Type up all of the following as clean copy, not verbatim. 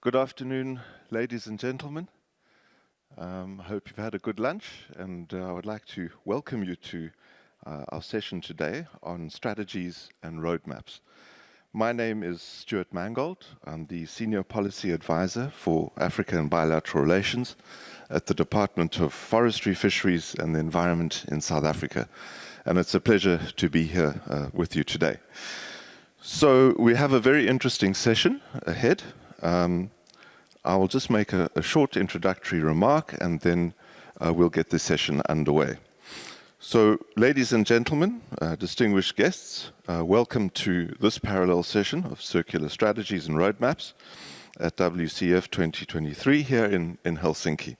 Good afternoon, ladies and gentlemen. I hope you've had a good lunch, and I would like to welcome you to our session today on strategies and roadmaps. My name is Stuart Mangold. I'm the Senior Policy Advisor for Africa and Bilateral Relations at the Department of Forestry, Fisheries and the Environment in South Africa. And it's a pleasure to be here with you today. So we have a very interesting session ahead. I will just make a short introductory remark and then we'll get this session underway. So, ladies and gentlemen, distinguished guests, welcome to this parallel session of Circular Strategies and Roadmaps at WCF 2023 here in Helsinki.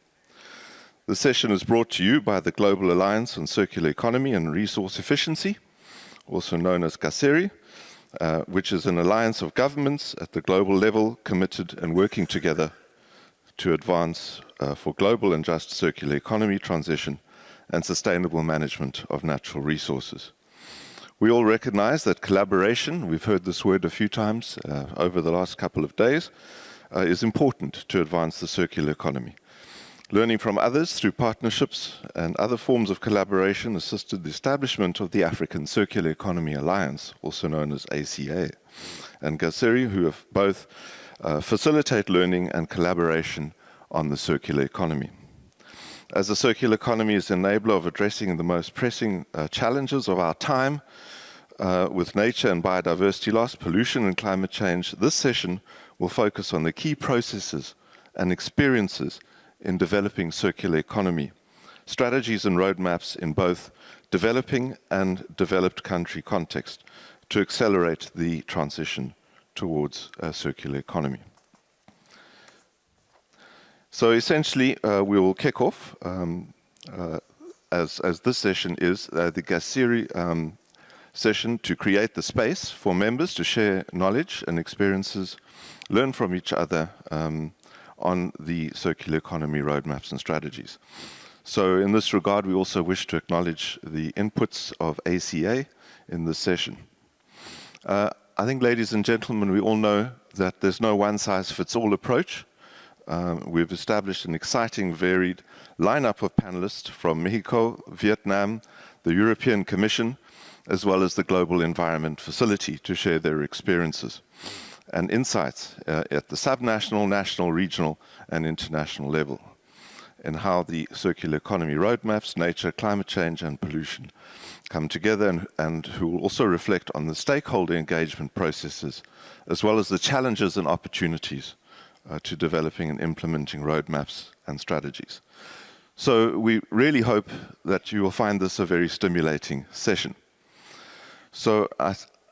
The session is brought to you by the Global Alliance on Circular Economy and Resource Efficiency, also known as GACERI, which is an alliance of governments at the global level committed and working together to advance for global and just circular economy transition and sustainable management of natural resources. We all recognize that collaboration, we've heard this word a few times over the last couple of days, is important to advance the circular economy. Learning from others through partnerships and other forms of collaboration assisted the establishment of the African Circular Economy Alliance, also known as ACA, and GACERI, who have both facilitate learning and collaboration on the circular economy. As the circular economy is an enabler of addressing the most pressing challenges of our time with nature and biodiversity loss, pollution and climate change, this session will focus on the key processes and experiences in developing circular economy, strategies and roadmaps in both developing and developed country context to accelerate the transition towards a circular economy. So essentially, we will kick off, as this session is, the GACERI session to create the space for members to share knowledge and experiences, learn from each other on the circular economy roadmaps and strategies. So in this regard, we also wish to acknowledge the inputs of ACA in this session. I think, ladies and gentlemen, we all know that there's no one-size-fits-all approach. We've established an exciting, varied lineup of panelists from Mexico, Vietnam, the European Commission, as well as the Global Environment Facility to share their experiences and insights at the subnational, national, regional, and international level in how the circular economy roadmaps, nature, climate change, and pollution come together, and who will also reflect on the stakeholder engagement processes, as well as the challenges and opportunities to developing and implementing roadmaps and strategies. So we really hope that you will find this a very stimulating session. So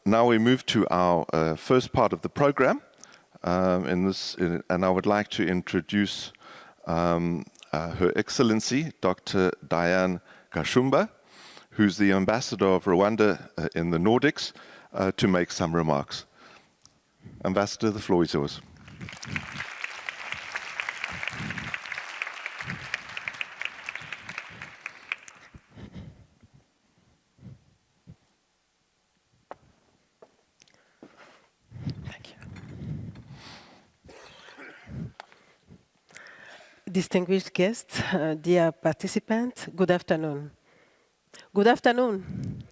now we move to our first part of the program, and I would like to introduce Her Excellency, Dr. Diane Gashumba, who's the ambassador of Rwanda in the Nordics, to make some remarks. Ambassador, the floor is yours. Distinguished guests, dear participants, good afternoon. Good afternoon.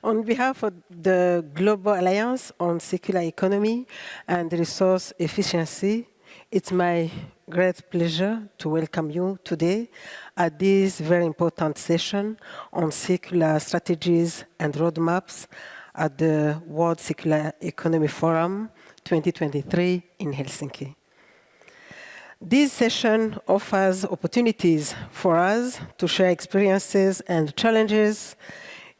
On behalf of the Global Alliance on Circular Economy and Resource Efficiency, it's my great pleasure to welcome you today at this very important session on circular strategies and roadmaps at the World Circular Economy Forum 2023 in Helsinki. This session offers opportunities for us to share experiences and challenges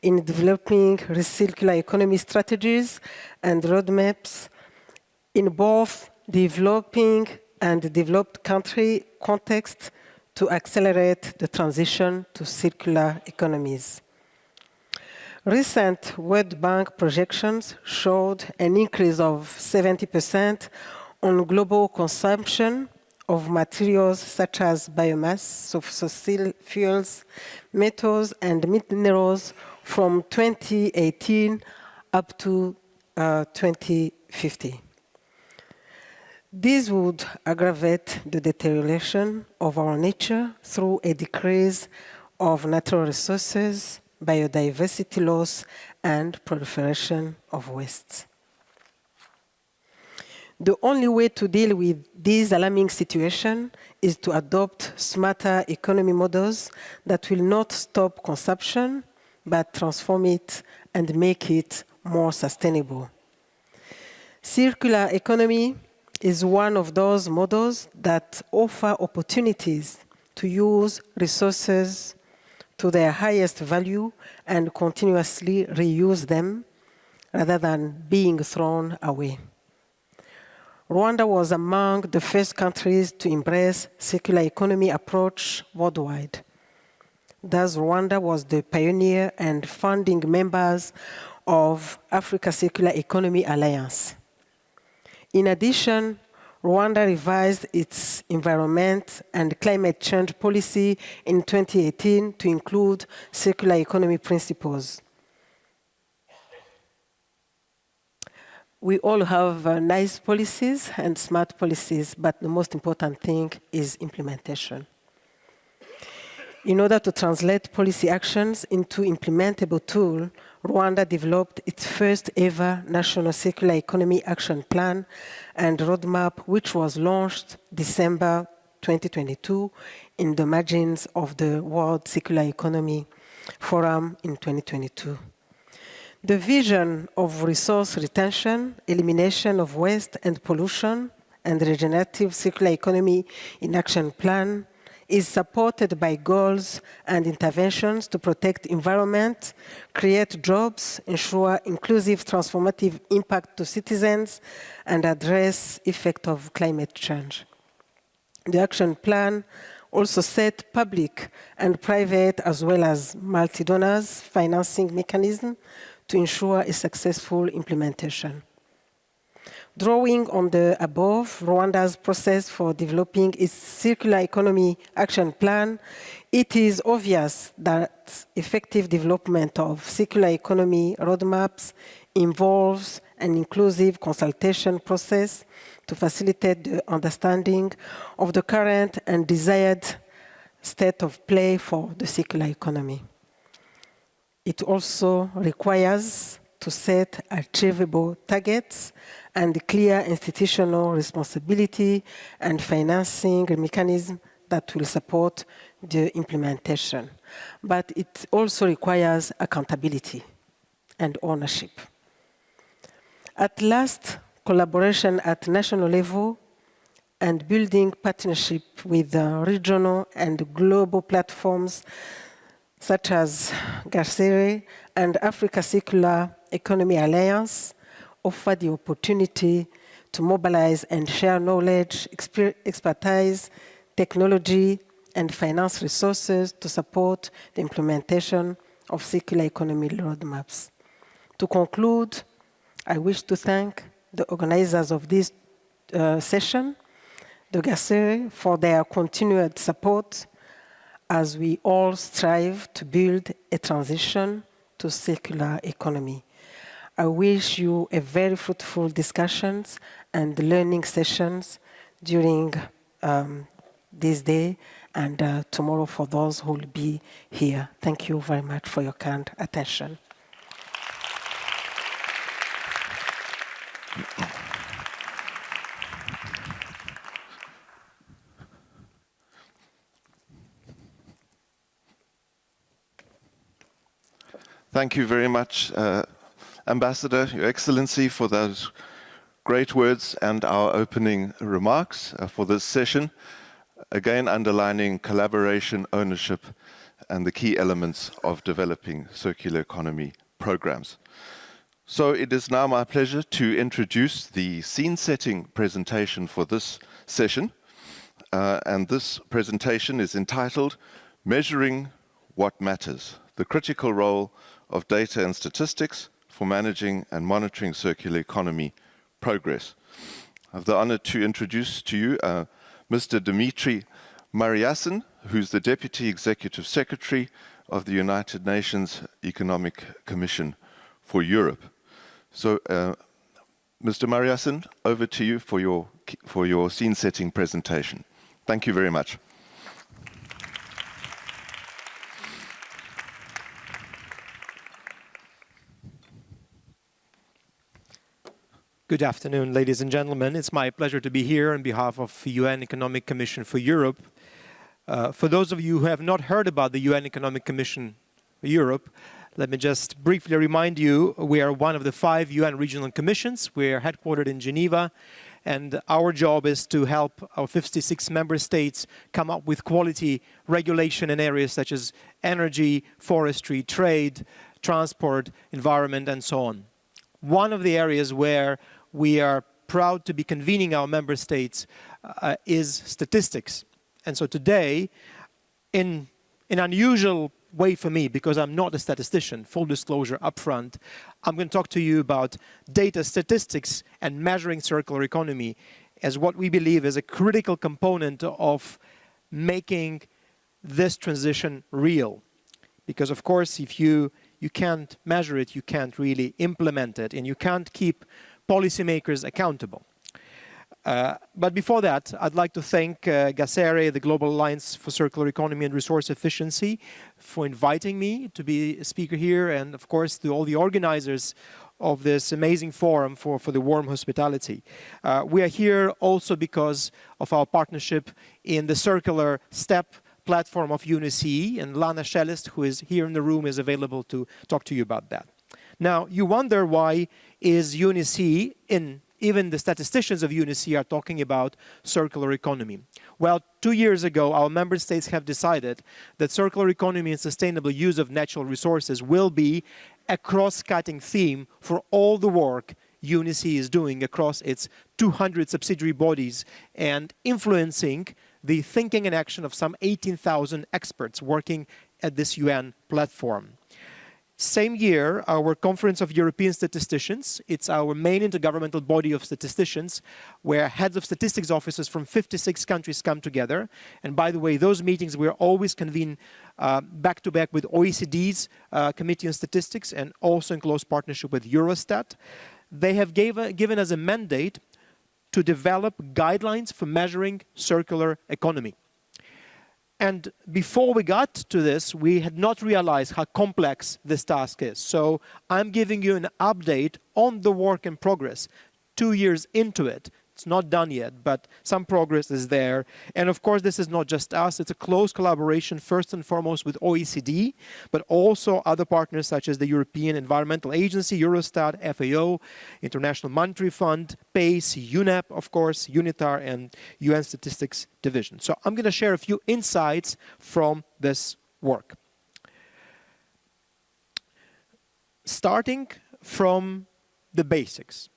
in developing circular economy strategies and roadmaps in both developing and developed country context to accelerate the transition to circular economies. Recent World Bank projections showed an increase of 70% on global consumption of materials such as biomass, fossil fuels, metals, and minerals from 2018 up to 2050. This would aggravate the deterioration of our nature through a decrease of natural resources, biodiversity loss, and proliferation of waste. The only way to deal with this alarming situation is to adopt smarter economy models that will not stop consumption, but transform it and make it more sustainable. Circular economy is one of those models that offer opportunities to use resources to their highest value and continuously reuse them rather than being thrown away. Rwanda was among the first countries to embrace circular economy approach worldwide. Thus, Rwanda was the pioneer and founding members of Africa Circular Economy Alliance. In addition, Rwanda revised its environment and climate change policy in 2018 to include circular economy principles. We all have nice policies and smart policies, but the most important thing is implementation. In order to translate policy actions into implementable tools, Rwanda developed its first ever National Circular Economy Action Plan and Roadmap, which was launched December 2022 in the margins of the World Circular Economy Forum in 2022. The vision of resource retention, elimination of waste and pollution, and regenerative circular economy in action plan is supported by goals and interventions to protect environment, create jobs, ensure inclusive transformative impact to citizens, and address effect of climate change. The action plan also set public and private as well as multi-donors financing mechanism to ensure a successful implementation. Drawing on the above, Rwanda's process for developing its circular economy action plan, it is obvious that effective development of circular economy roadmaps involves an inclusive consultation process to facilitate the understanding of the current and desired state of play for the circular economy. It also requires to set achievable targets and clear institutional responsibility and financing mechanism that will support the implementation. But it also requires accountability and ownership. At last, collaboration at national level and building partnership with regional and global platforms such as Garcere and Africa Circular Economy Alliance offer the opportunity to mobilize and share knowledge, expertise, technology, and finance resources to support the implementation of circular economy roadmaps. To conclude, I wish to thank the organizers of this session, the Garcere, for their continued support as we all strive to build a transition to circular economy. I wish you a very fruitful discussions and learning sessions during this day and tomorrow for those who will be here. Thank you very much for your kind attention. Thank you very much, Ambassador, Your Excellency, for those great words and our opening remarks for this session. Again, underlining collaboration, ownership, and the key elements of developing circular economy programs. So it is now my pleasure to introduce the scene-setting presentation for this session. And this presentation is entitled Measuring What Matters, the Critical Role of Data and Statistics for Managing and Monitoring Circular Economy Progress. I have the honor to introduce to you Mr. Dimitri Mariasin, who's the Deputy Executive Secretary of the United Nations Economic Commission for Europe. So Mr. Mariasen, over to you for your scene-setting presentation. Thank you very much. Good afternoon, ladies and gentlemen. It's my pleasure to be here on behalf of the UN Economic Commission for Europe. For those of you who have not heard about the UN Economic Commission for Europe, let me just briefly remind you, we are one of the 5 UN regional commissions. We are headquartered in Geneva, and our job is to help our 56 member states come up with quality regulation in areas such as energy, forestry, trade, transport, environment, and so on. One of the areas where we are proud to be convening our member states is statistics. And so today, in an unusual way for me, because I'm not a statistician, full disclosure up front, I'm going to talk to you about data, statistics, and measuring circular economy as what we believe is a critical component of making this transition real. Because of course, if you can't measure it, you can't really implement it, and you can't keep policymakers accountable. But before that, I'd like to thank GACERE, the Global Alliance for Circular Economy and Resource Efficiency, for inviting me to be a speaker here, and of course to all the organizers of this amazing forum for the warm hospitality. We are here also because of our partnership in the Circular Step platform of UNECE, and Lana Schellest, who is here in the room, is available to talk to you about that. Now, you wonder why is UNECE, even the statisticians of UNECE are talking about circular economy. Well, 2 years ago, our member states have decided that circular economy and sustainable use of natural resources will be a cross-cutting theme for all the work UNECE is doing across its 200 subsidiary bodies and influencing the thinking and action of some 18,000 experts working at this UN platform. Same year, our Conference of European Statisticians, it's our main intergovernmental body of statisticians, where heads of statistics offices from 56 countries come together. And by the way, those meetings were always convened back-to-back with OECD's Committee on Statistics and also in close partnership with Eurostat. They have given us a mandate to develop guidelines for measuring circular economy. And before we got to this, we had not realized how complex this task is. So I'm giving you an update on the work in progress 2 years into it. It's not done yet, but some progress is there. And of course, this is not just us. It's a close collaboration, first and foremost, with OECD, but also other partners such as the European Environmental Agency, Eurostat, FAO, International Monetary Fund, PACE, UNEP, of course, UNITAR, and UN Statistics Division. So I'm going to share a few insights from this work. Starting from the basics.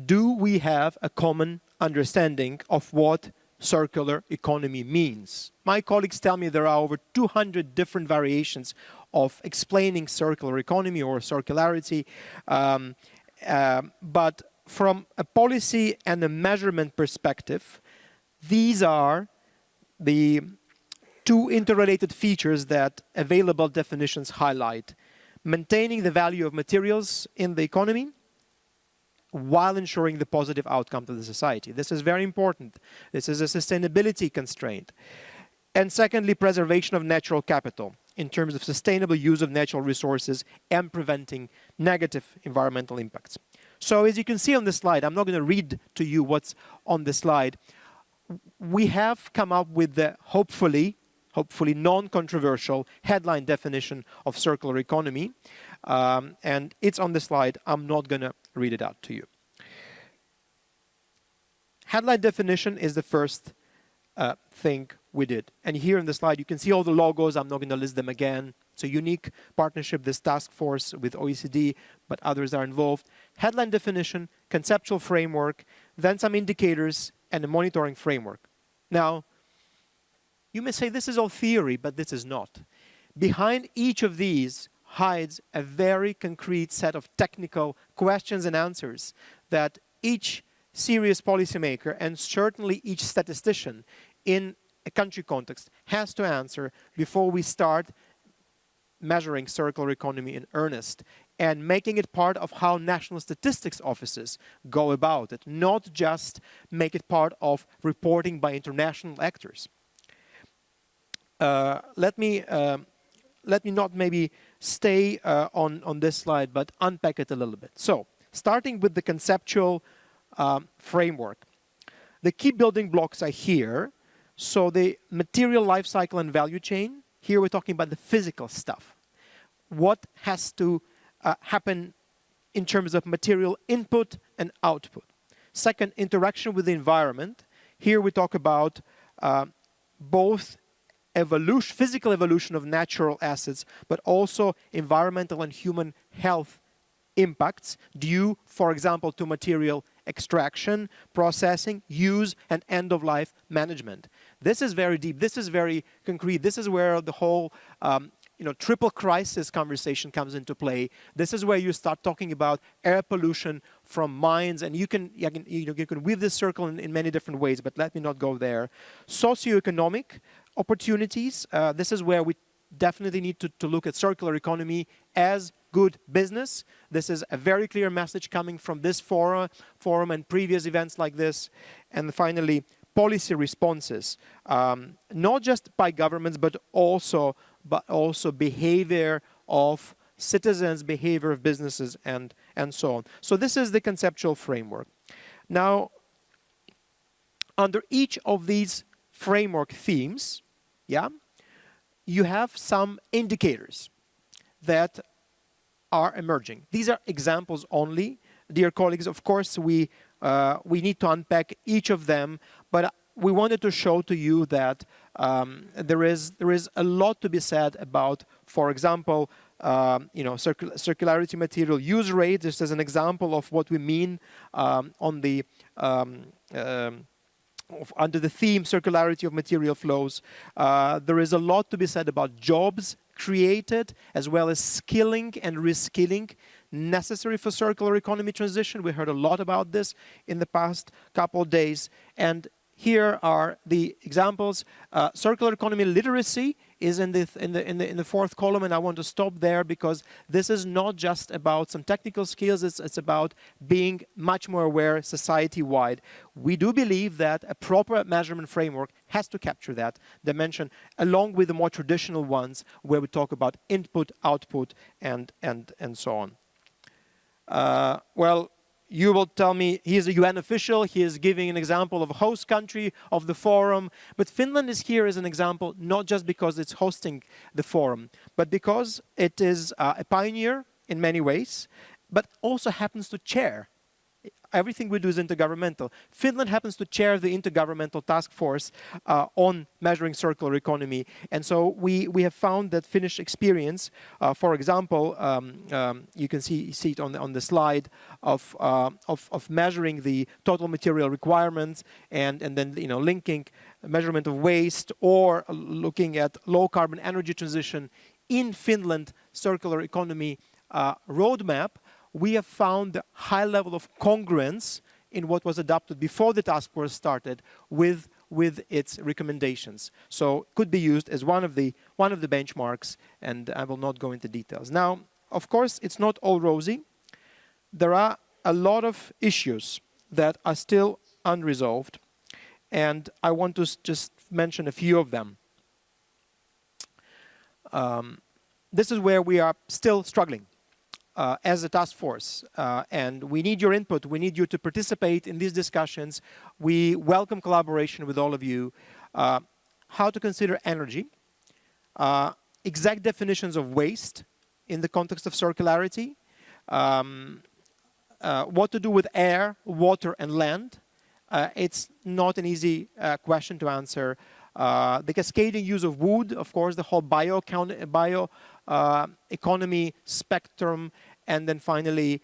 Do we have a common understanding of what circular economy means? My colleagues tell me there are over 200 different variations of explaining circular economy or circularity. But from a policy and a measurement perspective, these are the 2 interrelated features that available definitions highlight. Maintaining the value of materials in the economy, while ensuring the positive outcome to the society. This is very important. This is a sustainability constraint. And secondly, preservation of natural capital in terms of sustainable use of natural resources and preventing negative environmental impacts. So as you can see on this slide, I'm not going to read to you what's on the slide. We have come up with the hopefully non-controversial headline definition of circular economy. And it's on the slide. I'm not going to read it out to you. Headline definition is the first thing we did. And here in the slide, you can see all the logos. I'm not going to list them again. It's a unique partnership, this task force with OECD, but others are involved. Headline definition, conceptual framework, then some indicators, and a monitoring framework. Now, you may say this is all theory, but this is not. Behind each of these hides a very concrete set of technical questions and answers that each serious policymaker and certainly each statistician in a country context has to answer before we start measuring circular economy in earnest and making it part of how national statistics offices go about it, not just make it part of reporting by international actors. Let me not maybe stay on this slide, but unpack it a little bit. So, starting with the conceptual framework. The key building blocks are here. So the material life cycle and value chain. Here we're talking about the physical stuff. What has to happen in terms of material input and output. Second, interaction with the environment. Here we talk about both evolution, physical evolution of natural assets, but also environmental and human health impacts due, for example, to material extraction, processing, use, and end-of-life management. This is very deep. This is very concrete. This is where the whole triple crisis conversation comes into play. This is where you start talking about air pollution from mines, and you can weave this circle in many different ways, but let me not go there. Socioeconomic opportunities. This is where we definitely need to look at circular economy as good business. This is a very clear message coming from this forum and previous events like this. And finally, policy responses, not just by governments, but also behavior of citizens, behavior of businesses, and so on. So this is the conceptual framework. Now, under each of these framework themes, you have some indicators that are emerging. These are examples only. Dear colleagues, of course, we need to unpack each of them, but we wanted to show to you that there is a lot to be said about, for example, circularity material use rate. This is an example of what we mean on the under the theme circularity of material flows. There is a lot to be said about jobs created, as well as skilling and reskilling necessary for circular economy transition. We heard a lot about this in the past couple of days. And here are the examples. Circular economy literacy is in the fourth column, and I want to stop there because this is not just about some technical skills. It's about being much more aware society-wide. We do believe that a proper measurement framework has to capture that dimension, along with the more traditional ones where we talk about input, output, and so on. Well, you will tell me he is a UN official, he is giving an example of a host country of the forum, but Finland is here as an example, not just because it's hosting the forum, but because it is a pioneer in many ways, but also happens to chair. Everything we do is intergovernmental. Finland happens to chair the intergovernmental task force on measuring circular economy. And so we have found that Finnish experience, for example, you can see it on the slide of measuring the total material requirements and then linking measurement of waste or looking at low carbon energy transition in Finland circular economy roadmap. We have found a high level of congruence in what was adopted before the task force started with its recommendations. So it could be used as one of the benchmarks, and I will not go into details. Now, of course, it's not all rosy. There are a lot of issues that are still unresolved, and I want to just mention a few of them. This is where we are still struggling. As a task force, and we need your input. We need you to participate in these discussions. We welcome collaboration with all of you. How to consider energy, exact definitions of waste in the context of circularity, what to do with air, water, and land. It's not an easy question to answer. The cascading use of wood, of course, the whole bio economy spectrum, and then finally,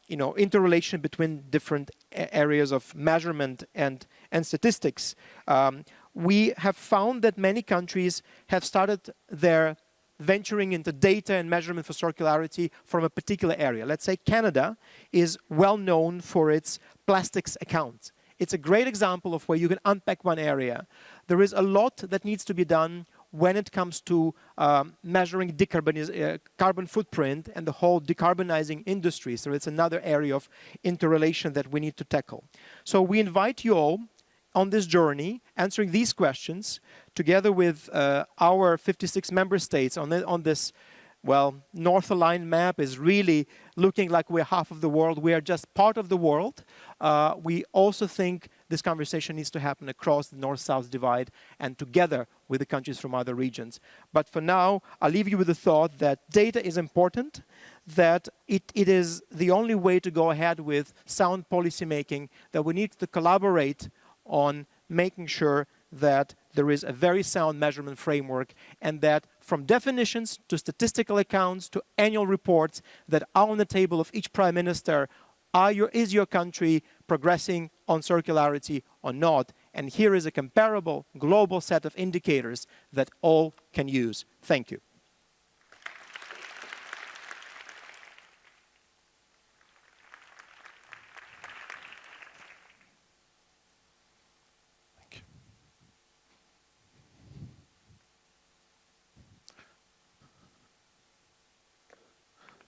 interrelation between different areas of measurement and statistics. We have found that many countries have started their venturing into data and measurement for circularity from a particular area. Let's say Canada is well known for its plastics account. It's a great example of where you can unpack one area. There is a lot that needs to be done when it comes to measuring carbon footprint and the whole decarbonizing industry. So it's another area of interrelation that we need to tackle. So we invite you all on this journey, answering these questions, together with our 56 member states on this, well, North-aligned map is really looking like we're half of the world. We are just part of the world. We also think this conversation needs to happen across the North-South divide and together with the countries from other regions. But for now, I'll leave you with the thought that data is important, that it is the only way to go ahead with sound policy making, that we need to collaborate on making sure that there is a very sound measurement framework, and that from definitions to statistical accounts to annual reports that are on the table of each prime minister, is your country progressing on circularity or not? And here is a comparable global set of indicators that all can use. Thank you.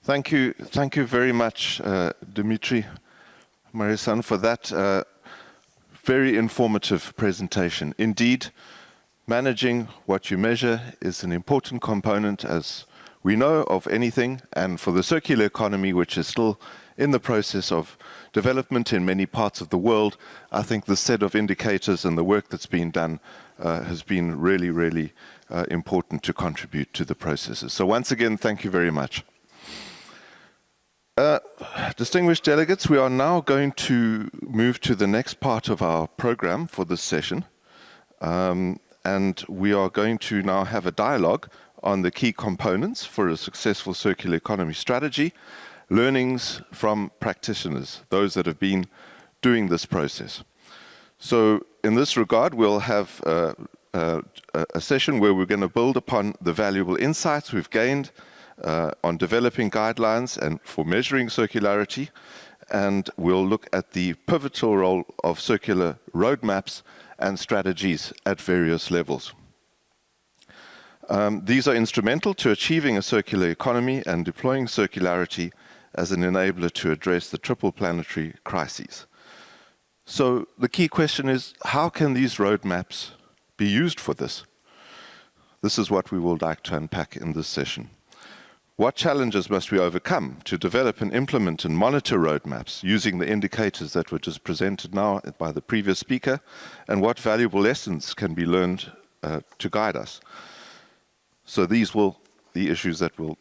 Thank you very much, Dimitri Marisan, for that very informative presentation. Indeed, managing what you measure is an important component, as we know, of anything, and for the circular economy, which is still in the process of development in many parts of the world, I think the set of indicators and the work that's been done has been really, really important to contribute to the processes. So once again, thank you very much. Distinguished delegates, we are now going to move to the next part of our program for this session. And we are going to now have a dialogue on the key components for a successful circular economy strategy, learnings from practitioners, those that have been doing this process. So in this regard, we'll have a session where we're going to build upon the valuable insights we've gained on developing guidelines and for measuring circularity, and we'll look at the pivotal role of circular roadmaps and strategies at various levels. These are instrumental to achieving a circular economy and deploying circularity as an enabler to address the triple planetary crises. So the key question is, how can these roadmaps be used for this? This is what we would like to unpack in this session. What challenges must we overcome to develop and implement and monitor roadmaps using the indicators that were just presented now by the previous speaker, and what valuable lessons can be learned to guide us? So these will be the issues that will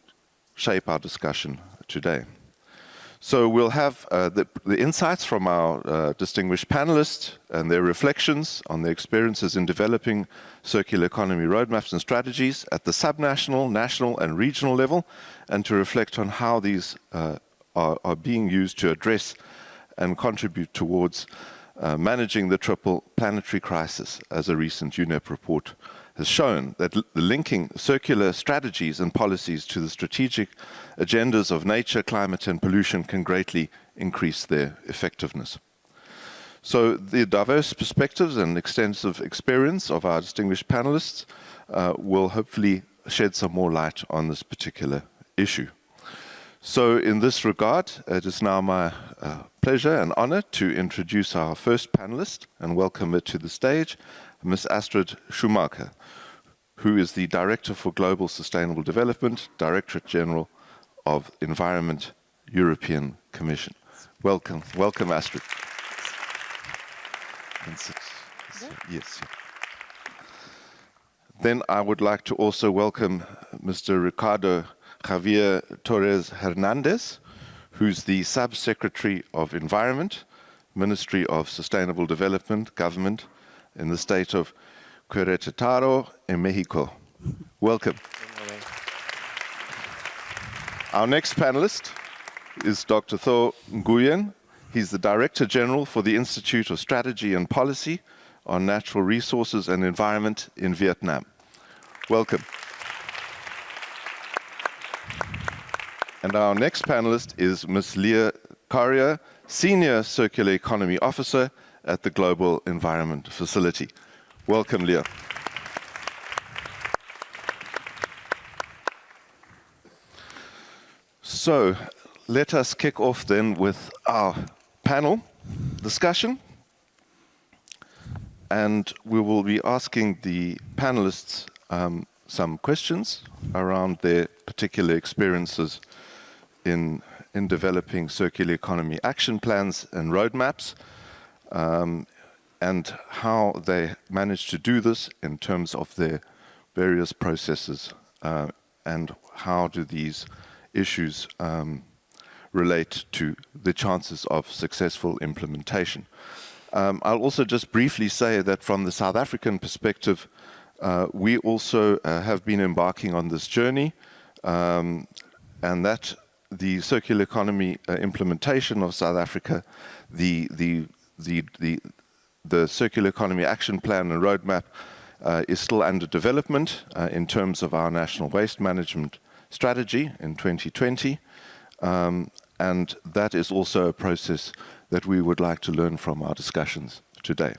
shape our discussion today. So we'll have the insights from our distinguished panelists and their reflections on their experiences in developing circular economy roadmaps and strategies at the subnational, national and regional level, and to reflect on how these are being used to address and contribute towards managing the triple planetary crisis, as a recent UNEP report has shown, that linking circular strategies and policies to the strategic agendas of nature, climate and pollution can greatly increase their effectiveness. So the diverse perspectives and extensive experience of our distinguished panelists will hopefully shed some more light on this particular issue. So in this regard, it is now my pleasure and honor to introduce our first panelist and welcome her to the stage, Ms. Astrid Schumacher, who is the Director for Global Sustainable Development, Directorate General of Environment, European Commission. Welcome, Astrid. Yes. Then I would like to also welcome Mr. Ricardo Javier Torres Hernandez, who's the Sub-Secretary of Environment, Ministry of Sustainable Development, Government in the state of Querétaro in Mexico. Welcome. Our next panelist is Dr. Tho Nguyen. He's the Director General for the Institute of Strategy and Policy on Natural Resources and Environment in Vietnam. Welcome. And our next panelist is Ms. Leah Carrier, Senior Circular Economy Officer at the Global Environment Facility. Welcome, Leah. So let us kick off then with our panel discussion. And we will be asking the panelists some questions around their particular experiences in developing circular economy action plans and roadmaps, and how they manage to do this in terms of their various processes, and how do these issues relate to the chances of successful implementation. I'll also just briefly say that from the South African perspective, we also have been embarking on this journey, and that the circular economy implementation of South Africa, the circular economy action plan and roadmap is still under development in terms of our national waste management strategy in 2020, and that is also a process that we would like to learn from our discussions today.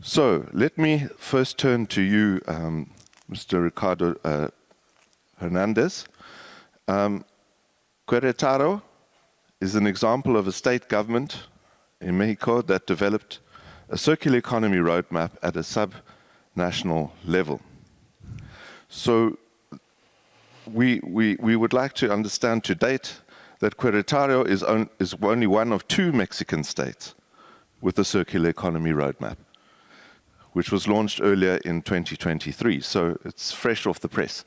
So let me first turn to you, Mr. Ricardo Hernandez. Querétaro is an example of a state government in Mexico that developed a circular economy roadmap at a sub-national level. So we would like to understand to date that Querétaro is only one of 2 Mexican states with a circular economy roadmap, which was launched earlier in 2023, so it's fresh off the press.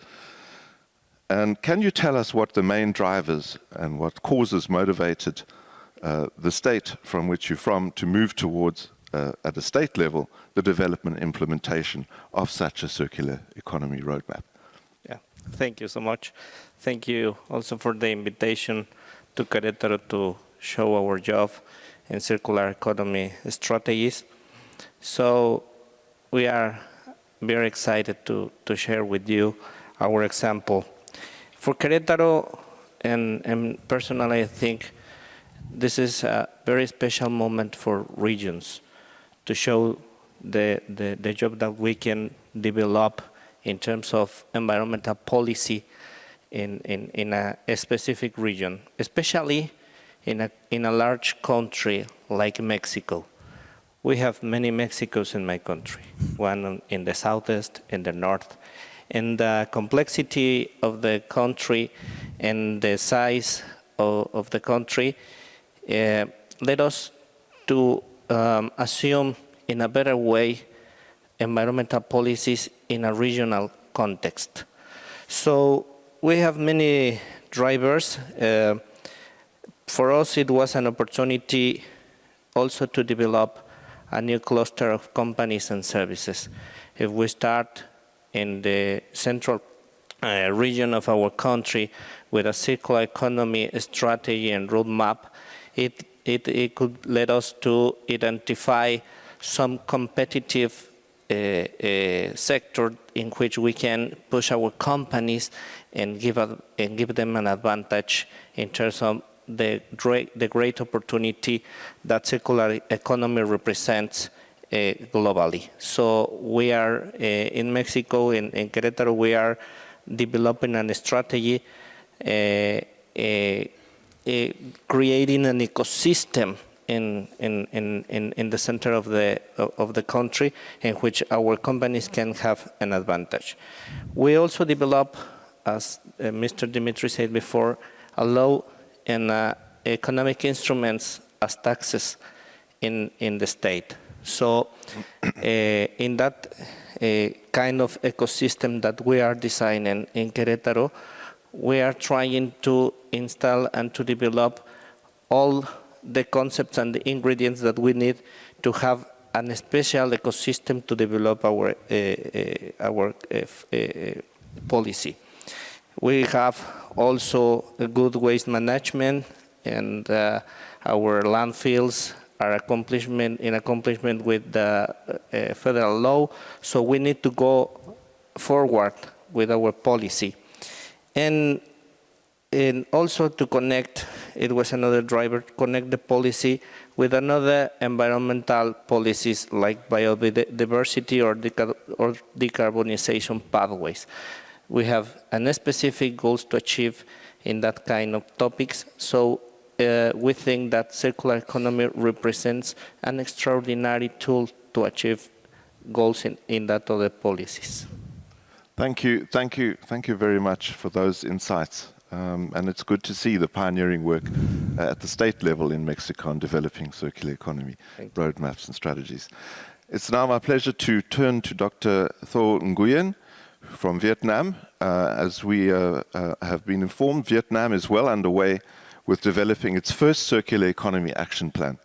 And can you tell us what the main drivers and what causes motivated the state from which you're from to move towards, at a state level, the development implementation of such a circular economy roadmap? Yeah, thank you so much. Thank you also for the invitation to Querétaro to show our job in circular economy strategies. So we are very excited to share with you our example. For Querétaro, and personally I think this is a very special moment for regions to show the job that we can develop in terms of environmental policy in a specific region, especially in a large country like Mexico. We have many Mexicos in my country, one in the southeast, in the north. And the complexity of the country and the size of the country led us to assume in a better way environmental policies in a regional context. So we have many drivers. For us, it was an opportunity also to develop a new cluster of companies and services. If we start in the central region of our country with a circular economy strategy and roadmap, it could lead us to identify some competitive sector in which we can push our companies and give them an advantage in terms of the great opportunity that circular economy represents globally. So we are in Mexico, in Querétaro, we are developing a strategy, creating an ecosystem in the center of the country in which our companies can have an advantage. We also develop, as Mr. Dimitri said before, a law and economic instruments as taxes in the state. So in that kind of ecosystem that we are designing in Querétaro, we are trying to install and to develop all the concepts and the ingredients that we need to have a special ecosystem to develop our policy. We have also a good waste management, and our landfills are in accomplishment with the federal law. So we need to go forward with our policy. And also to connect, it was another driver, connect the policy with another environmental policies like biodiversity or decarbonization pathways. We have specific goals to achieve in that kind of topics. So we think that circular economy represents an extraordinary tool to achieve goals in that other policies. Thank you very much for those insights. And it's good to see the pioneering work at the state level in Mexico on developing circular economy roadmaps and strategies. It's now my pleasure to turn to Dr. Tho Nguyen from Vietnam. As we have been informed, Vietnam is well underway with developing its first circular economy action plan.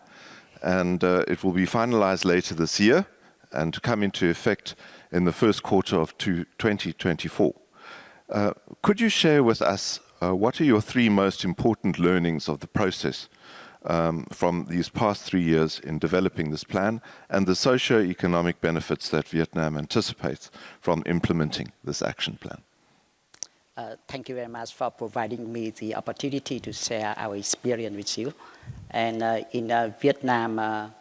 And it will be finalized later this year and to come into effect in the first quarter of 2024. Could you share with us what are your three most important learnings of the process from these past 3 years in developing this plan and the socio-economic benefits that Vietnam anticipates from implementing this action plan? Thank you very much for providing me the opportunity to share our experience with you. And in Vietnam,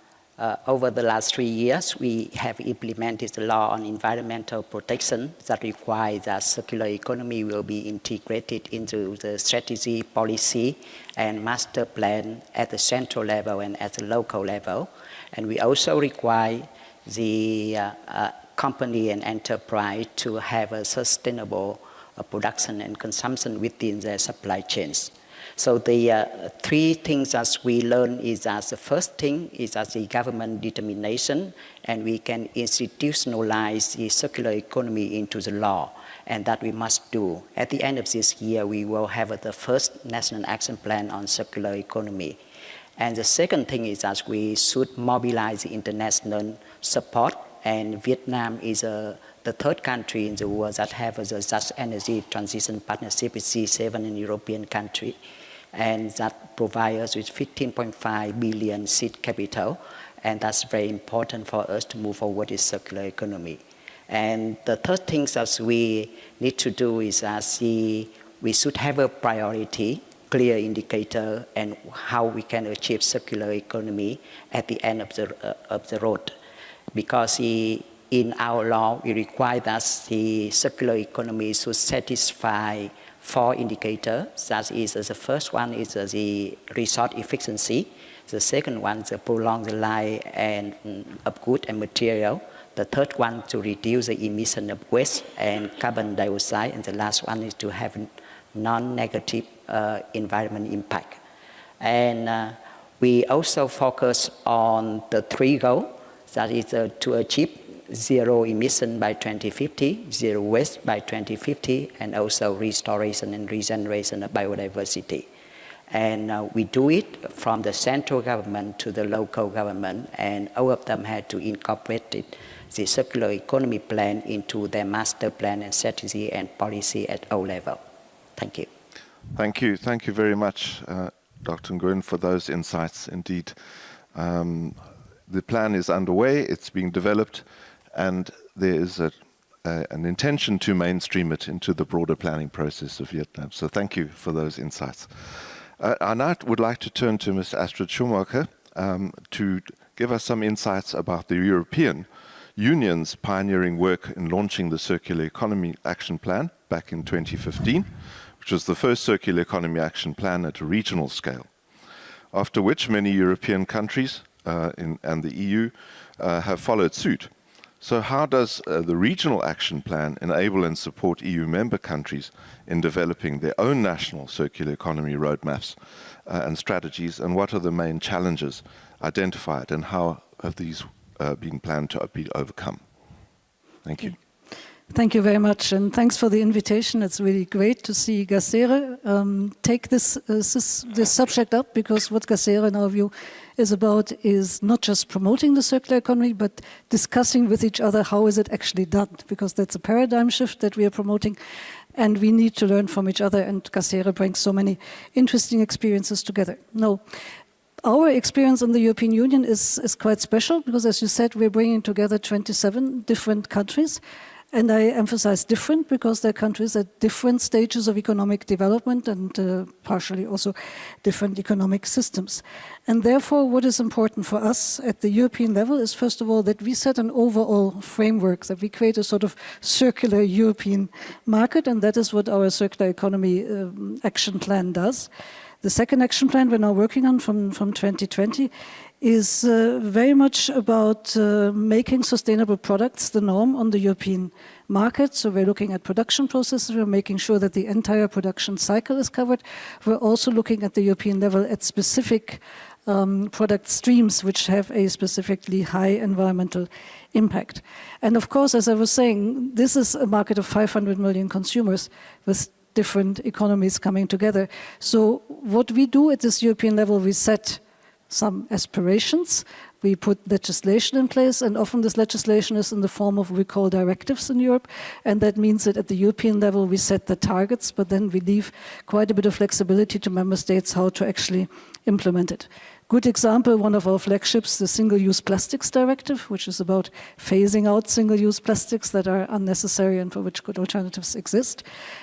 over the last 3 years, we have implemented the law on environmental protection that requires that circular economy will be integrated into the strategy, policy, and master plan at the central level and at the local level. And we also require the company and enterprise to have a sustainable production and consumption within their supply chains. So the three things that we learn is that the first thing is that the government determination, and we can institutionalize the circular economy into the law, and that we must do. At the end of this year, we will have the first national action plan on circular economy. And the second thing is that we should mobilize the international support, and Vietnam is the third country in the world that have the Just Energy Transition Partnership with G7 and European country, and that provides us with 15.5 billion seed capital, and that's very important for us to move forward with circular economy. And the third thing that we need to do is that we should have a priority, clear indicator, and how we can achieve circular economy at the end of the road. Because in our law, we require that the circular economy should satisfy 4 indicators. That is, the first one is the resource efficiency. The second one is to prolong the life of goods and material. The third one to reduce the emission of waste and carbon dioxide. And the last one is to have non-negative environment impact. And we also focus on the 3 goals. That is to achieve zero emission by 2050, zero waste by 2050, and also restoration and regeneration of biodiversity. And we do it from the central government to the local government, and all of them had to incorporate the circular economy plan into their master plan and strategy and policy at all levels. Thank you. Thank you very much, Dr. Nguyen, for those insights. Indeed, the plan is underway, it's being developed, and there is an intention to mainstream it into the broader planning process of Vietnam. So thank you for those insights. I now would like to turn to Ms. Astrid Schumacher to give us some insights about the European Union's pioneering work in launching the Circular Economy Action Plan back in 2015, which was the first Circular Economy Action Plan at a regional scale, after which many European countries and the EU have followed suit. So how does the regional action plan enable and support EU member countries in developing their own national circular economy roadmaps and strategies, and what are the main challenges identified, and how have these been planned to be overcome? Thank you. Thank you very much, and thanks for the invitation. It's really great to see GACERE take this subject up, because what GACERE, in our view, is about is not just promoting the circular economy, but discussing with each other how is it actually done, because that's a paradigm shift that we are promoting, and we need to learn from each other, and GACERE brings so many interesting experiences together. Now, our experience in the European Union is quite special, because as you said, we're bringing together 27 different countries. And I emphasize different because they're countries at different stages of economic development and partially also different economic systems. And therefore, what is important for us at the European level is, first of all, that we set an overall framework, that we create a sort of circular European market, and that is what our circular economy action plan does. The second action plan we're now working on from 2020 is very much about making sustainable products the norm on the European market. So we're looking at production processes, we're making sure that the entire production cycle is covered. We're also looking at the European level at specific product streams which have a specifically high environmental impact. And of course, as I was saying, this is a market of 500 million consumers with different economies coming together. So what we do at this European level, we set some aspirations. We put legislation in place, and often this legislation is in the form of what we call directives in Europe, and that means that at the European level we set the targets, but then we leave quite a bit of flexibility to member states how to actually implement it. Good example, one of our flagships, the Single-Use Plastics Directive, which is about phasing out single-use plastics that are unnecessary and for which good alternatives exist.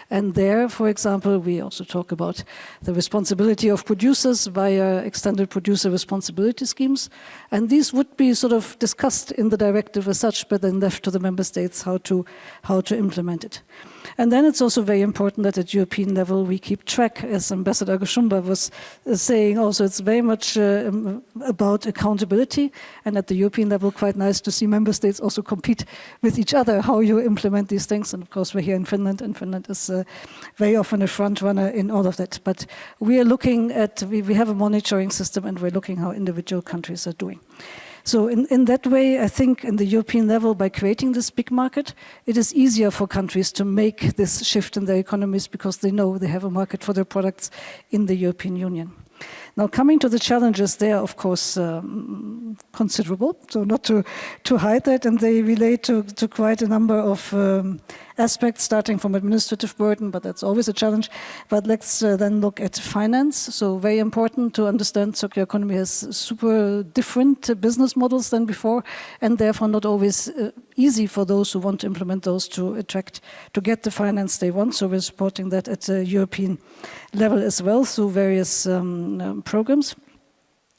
And there, for example, we also talk about the responsibility of producers via extended producer responsibility schemes. And these would be sort of discussed in the directive as such, but then left to the member states how to implement it. And then it's also very important that at European level we keep track, as Ambassador Gushumba was saying also, it's very much about accountability, and at the European level quite nice to see member states also compete with each other, how you implement these things. And of course we're here in Finland, and Finland is very often a front runner in all of that. But we are looking at, we have a monitoring system, and we're looking how individual countries are doing. So in that way, I think in the European level, by creating this big market, it is easier for countries to make this shift in their economies because they know they have a market for their products in the European Union. Now, coming to the challenges, they are, of course, considerable, so not to hide that, and they relate to quite a number of aspects, starting from administrative burden, but that's always a challenge. But let's then look at finance. So very important to understand circular economy has super different business models than before, and therefore not always easy for those who want to implement those to get the finance they want. So we're supporting that at the European level as well through various programs.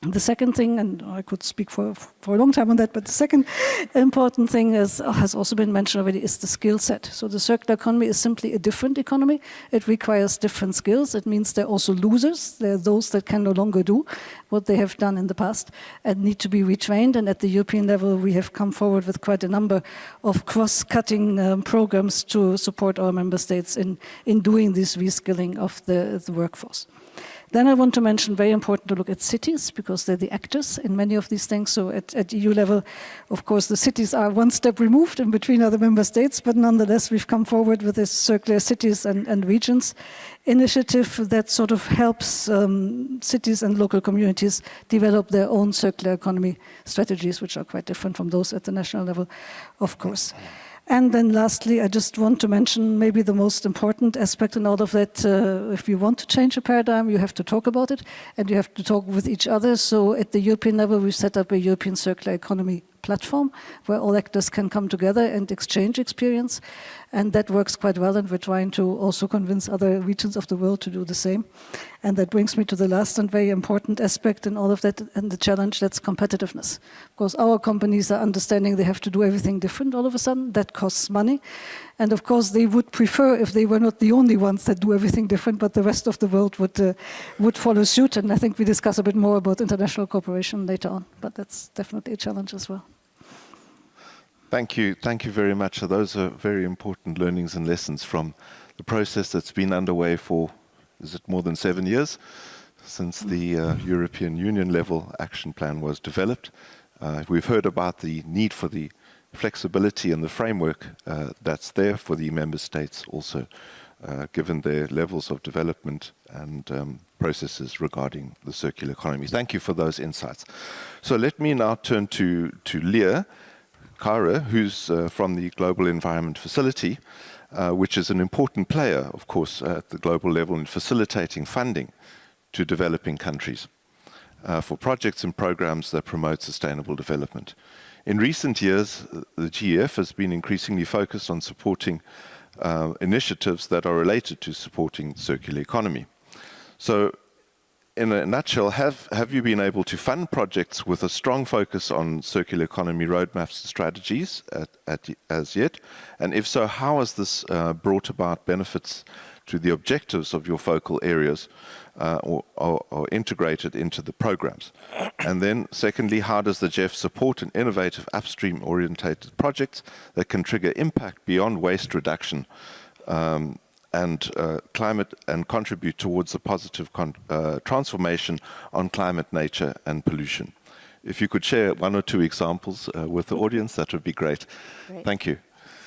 The second thing, and I could speak for a long time on that, but the second important thing has also been mentioned already, is the skill set. So the circular economy is simply a different economy. It requires different skills. It means there are also losers. There are those that can no longer do what they have done in the past and need to be retrained. And at the European level, we have come forward with quite a number of cross-cutting programs to support our member states in doing this reskilling of the workforce. Then I want to mention, very important to look at cities, because they're the actors in many of these things. So at EU level, of course, the cities are one step removed in between other member states, but nonetheless, we've come forward with this circular cities and regions initiative that sort of helps cities and local communities develop their own circular economy strategies, which are quite different from those at the national level, of course. And then lastly, I just want to mention maybe the most important aspect in all of that. If you want to change a paradigm, you have to talk about it, and you have to talk with each other. So at the European level, we set up a European Circular Economy platform where all actors can come together and exchange experience. And that works quite well, and we're trying to also convince other regions of the world to do the same. And that brings me to the last and very important aspect in all of that, and the challenge, that's competitiveness. Of course, our companies are understanding they have to do everything different all of a sudden. That costs money. And of course, they would prefer if they were not the only ones that do everything different, but the rest of the world would follow suit. And I think we discuss a bit more about international cooperation later on, but that's definitely a challenge as well. Thank you very much. So those are very important learnings and lessons from the process that's been underway for, is it more than 7 years, since the European Union level action plan was developed. We've heard about the need for the flexibility and the framework that's there for the member states also, given their levels of development and processes regarding the circular economy. Thank you for those insights. So let me now turn to Leah Kara, who's from the Global Environment Facility, which is an important player, of course, at the global level in facilitating funding to developing countries for projects and programs that promote sustainable development. In recent years, the GEF has been increasingly focused on supporting initiatives that are related to supporting the circular economy. So, in a nutshell, have you been able to fund projects with a strong focus on circular economy roadmaps and strategies as yet? And if so, how has this brought about benefits to the objectives of your focal areas or integrated into the programs? And then secondly, how does the GEF support an innovative upstream-orientated projects that can trigger impact beyond waste reduction and climate and contribute towards a positive transformation on climate, nature and pollution? If you could share one or two examples with the audience, that would be great. Thank you.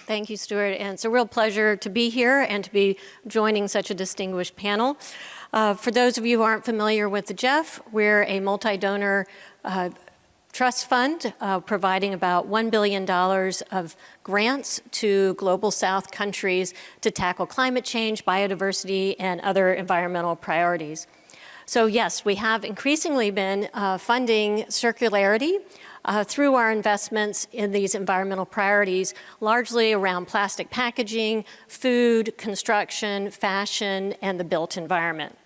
Thank you, Stuart. And it's a real pleasure to be here and to be joining such a distinguished panel. For those of you who aren't familiar with the GEF, we're a multi-donor trust fund providing about $1 billion of grants to Global South countries to tackle climate change, biodiversity, and other environmental priorities. So yes, we have increasingly been funding circularity through our investments in these environmental priorities, largely around plastic packaging, food, construction, fashion, and the built environment.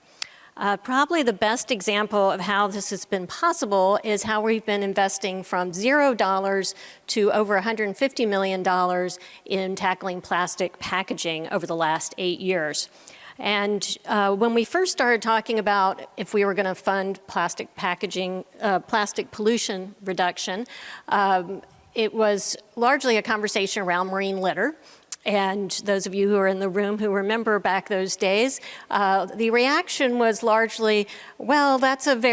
Probably the best example of how this has been possible is how we've been investing from $0 to over $150 million in tackling plastic packaging over the last 8 years. And when we first started talking about if we were going to fund plastic packaging, plastic pollution reduction, it was largely a conversation around marine litter. And those of you who are in the room who remember back those days, the reaction was largely, well, that's an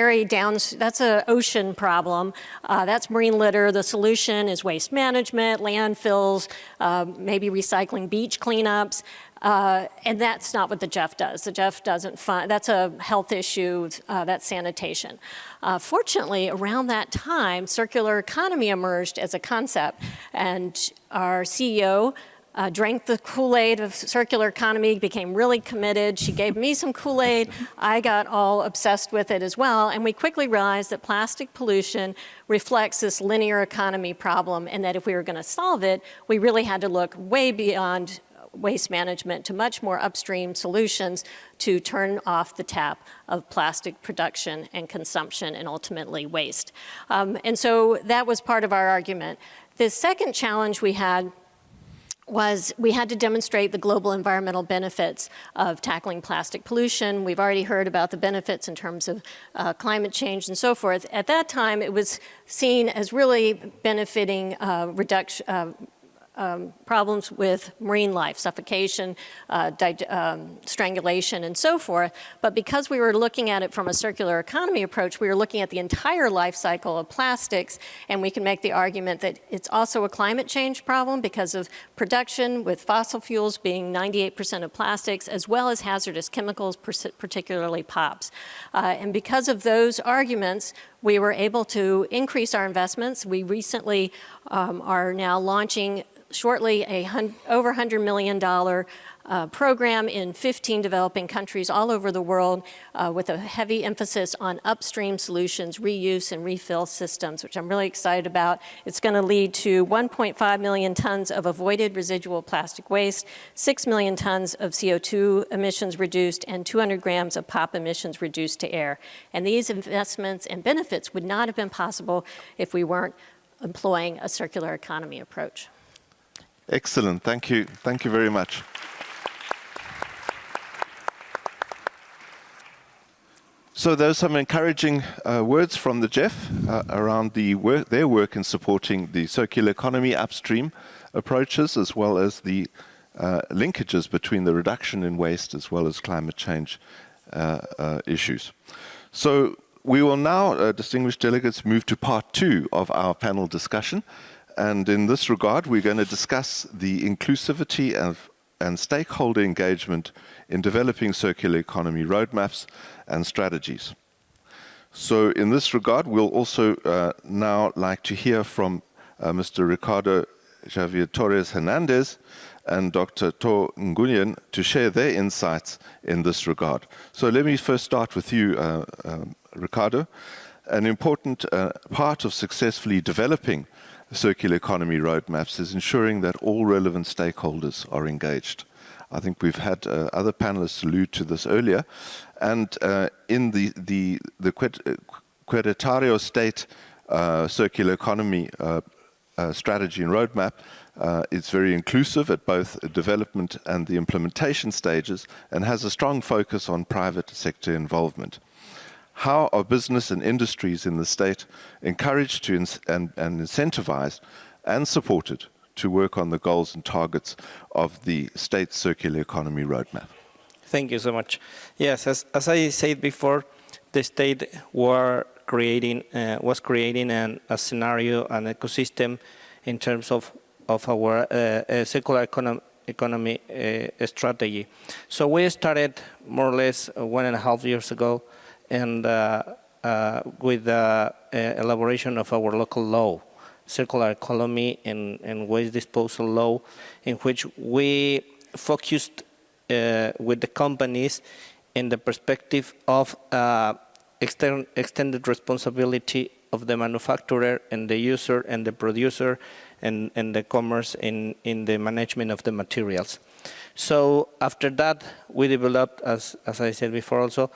ocean problem. That's marine litter. The solution is waste management, landfills, maybe recycling beach cleanups. And that's not what the GEF does. The GEF doesn't fund, that's a health issue, that's sanitation. Fortunately, around that time, circular economy emerged as a concept, and our CEO drank the Kool-Aid of circular economy, became really committed. She gave me some Kool-Aid. I got all obsessed with it as well. And we quickly realized that plastic pollution reflects this linear economy problem, and that if we were going to solve it, we really had to look way beyond waste management to much more upstream solutions to turn off the tap of plastic production and consumption and ultimately waste. And so that was part of our argument. The second challenge we had was we had to demonstrate the global environmental benefits of tackling plastic pollution. We've already heard about the benefits in terms of climate change and so forth. At that time, it was seen as really benefiting problems with marine life, suffocation, strangulation, and so forth. But because we were looking at it from a circular economy approach, we were looking at the entire life cycle of plastics, and we can make the argument that it's also a climate change problem because of production, with fossil fuels being 98% of plastics, as well as hazardous chemicals, particularly POPs. And because of those arguments, we were able to increase our investments. We recently are now launching shortly over $100 million program in 15 developing countries all over the world with a heavy emphasis on upstream solutions, reuse and refill systems, which I'm really excited about. It's going to lead to 1.5 million tons of avoided residual plastic waste, 6 million tons of CO2 emissions reduced, and 200 grams of POP emissions reduced to air. And these investments and benefits would not have been possible if we weren't employing a circular economy approach. Excellent. Thank you. Thank you very much. So there's some encouraging words from the GEF around their work in supporting the circular economy upstream approaches, as well as the linkages between the reduction in waste as well as climate change issues. So we will now, distinguished delegates, move to part 2 of our panel discussion. And in this regard, we're going to discuss the inclusivity and stakeholder engagement in developing circular economy roadmaps and strategies. So in this regard, we'll also now like to hear from Mr. Ricardo Javier Torres Hernandez and Dr. To Nguyen to share their insights in this regard. So let me first start with you, Ricardo. An important part of successfully developing circular economy roadmaps is ensuring that all relevant stakeholders are engaged. I think we've had other panelists allude to this earlier, and in the Querétaro State circular economy strategy and roadmap, it's very inclusive at both the development and the implementation stages, and has a strong focus on private sector involvement. How are business and industries in the state encouraged to and incentivized and supported to work on the goals and targets of the state's circular economy roadmap? Thank you so much. Yes, as I said before, the state was creating a scenario, an ecosystem in terms of our circular economy strategy. So we started more or less 1.5 years ago, and with the elaboration of our local law, circular economy and waste disposal law, in which we focused with the companies in the perspective of extended responsibility of the manufacturer and the user and the producer and the commerce in the management of the materials. So after that, we developed, as I said before also,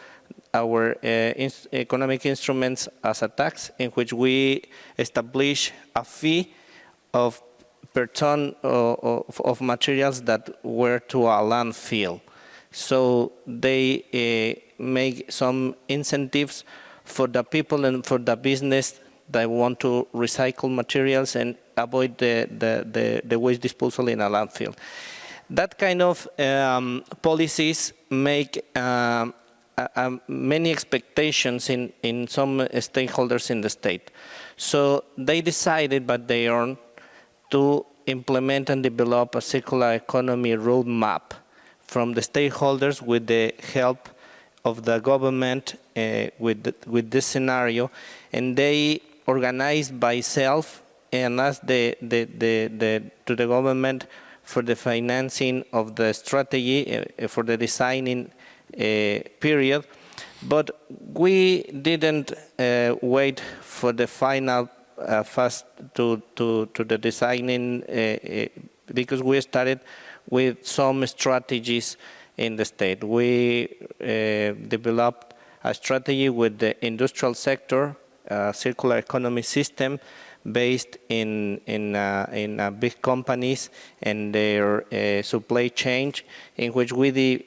our economic instruments as a tax, in which we establish a fee of per ton of materials that were to a landfill. So they make some incentives for the people and for the business that want to recycle materials and avoid the waste disposal in a landfill. That kind of policies make many expectations in some stakeholders in the state. So they decided, by their own, to implement and develop a circular economy roadmap from the stakeholders with the help of the government with this scenario, and they organized by self and asked to the government for the financing of the strategy, for the designing period. But we didn't wait for the final fast to the designing, because we started with some strategies in the state. We developed a strategy with the industrial sector, circular economy system based in big companies and their supply chain, in which we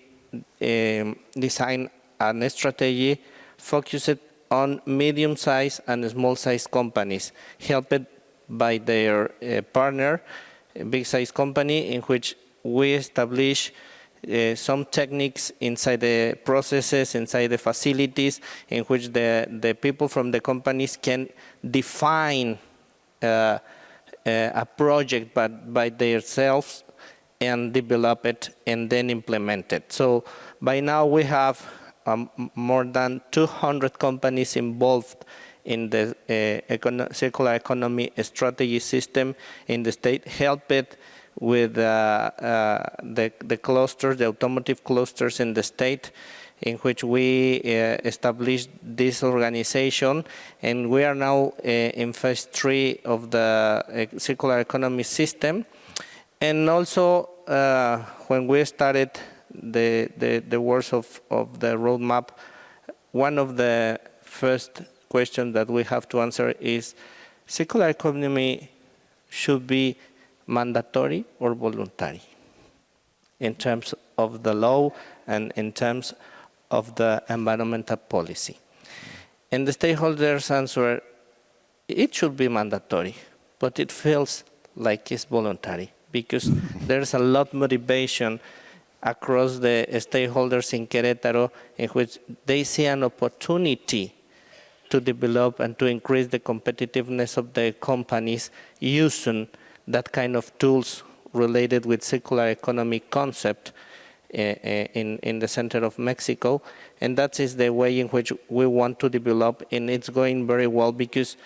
design a strategy focused on medium-sized and small-sized companies, helped by their partner, a big-sized company, in which we establish some techniques inside the processes, inside the facilities, in which the people from the companies can define a project by themselves and develop it and then implement it. So by now we have more than 200 companies involved in the circular economy strategy system in the state, helped with the clusters, the automotive clusters in the state, in which we established this organization, and we are now in phase 3 of the circular economy system. And also, when we started the works of the roadmap, one of the first questions that we have to answer is, circular economy should be mandatory or voluntary in terms of the law and in terms of the environmental policy? And the stakeholders answer, it should be mandatory, but it feels like it's voluntary, because there's a lot of motivation across the stakeholders in Querétaro, in which they see an opportunity to develop and to increase the competitiveness of the companies using that kind of tools related with circular economy concept in the center of Mexico. And that is the way in which we want to develop, and it's going very well, because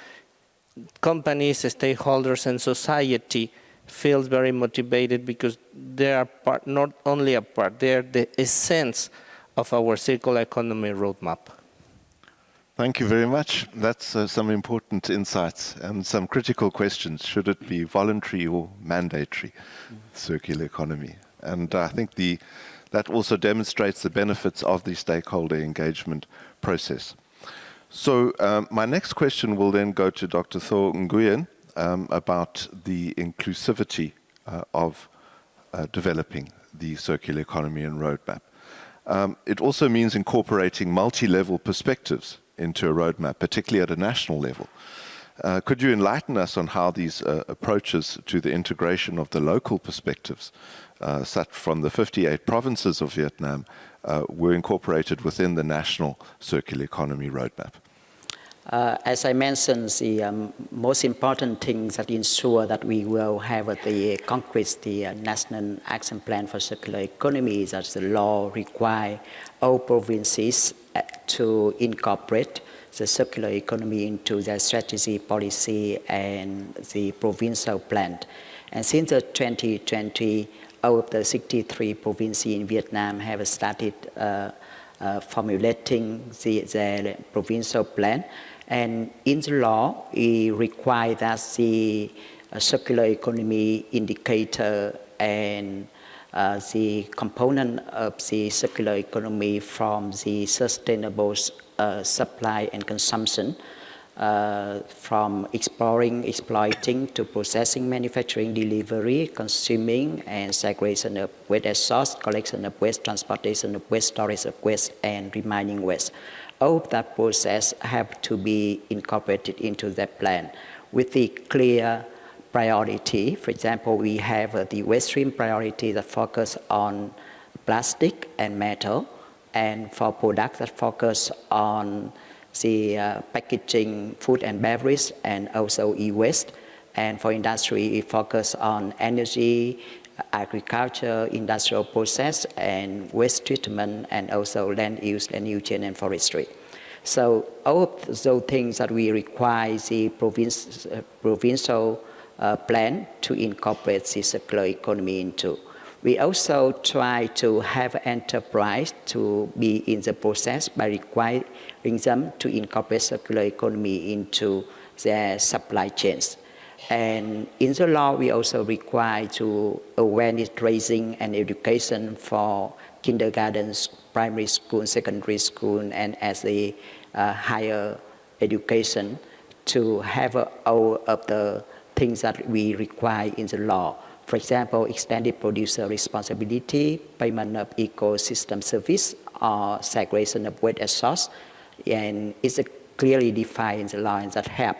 companies, stakeholders, and society feels very motivated, because they are part, not only a part, they are the essence of our circular economy roadmap. Thank you very much. That's some important insights and some critical questions. Should it be voluntary or mandatory, circular economy? And I think that also demonstrates the benefits of the stakeholder engagement process. So my next question will then go to Dr. Tho Nguyen about the inclusivity of developing the circular economy and roadmap. It also means incorporating multi-level perspectives into a roadmap, particularly at a national level. Could you enlighten us on how these approaches to the integration of the local perspectives, such from the 58 provinces of Vietnam, were incorporated within the national circular economy roadmap? As I mentioned, the most important things that ensure that we will have the concrete national action plan for circular economy is that the law require all provinces to incorporate the circular economy into their strategy, policy, and the provincial plan. And since 2020, all of the 63 provinces in Vietnam have started formulating their provincial plan. And in the law, it requires that the circular economy indicator and the component of the circular economy from the sustainable supply and consumption, from exploiting to processing, manufacturing, delivery, consuming, and segregation of waste as source, collection of waste, transportation of waste, storage of waste, and remaining waste. All of that process have to be incorporated into that plan with the clear priority. For example, we have the waste stream priority that focus on plastic and metal, and for products that focus on the packaging, food and beverage, and also e-waste. And for industry, it focus on energy, agriculture, industrial process, and waste treatment, and also land use, land use change, and forestry. So all of those things that we require the provincial plan to incorporate the circular economy into. We also try to have enterprise to be in the process by requiring them to incorporate circular economy into their supply chains. And in the law, we also require to awareness raising and education for kindergartens, primary school, secondary school, and as the higher education to have all of the things that we require in the law. For example, extended producer responsibility, payment of ecosystem service, or segregation of waste as source, and it's clearly defined in the law, and that help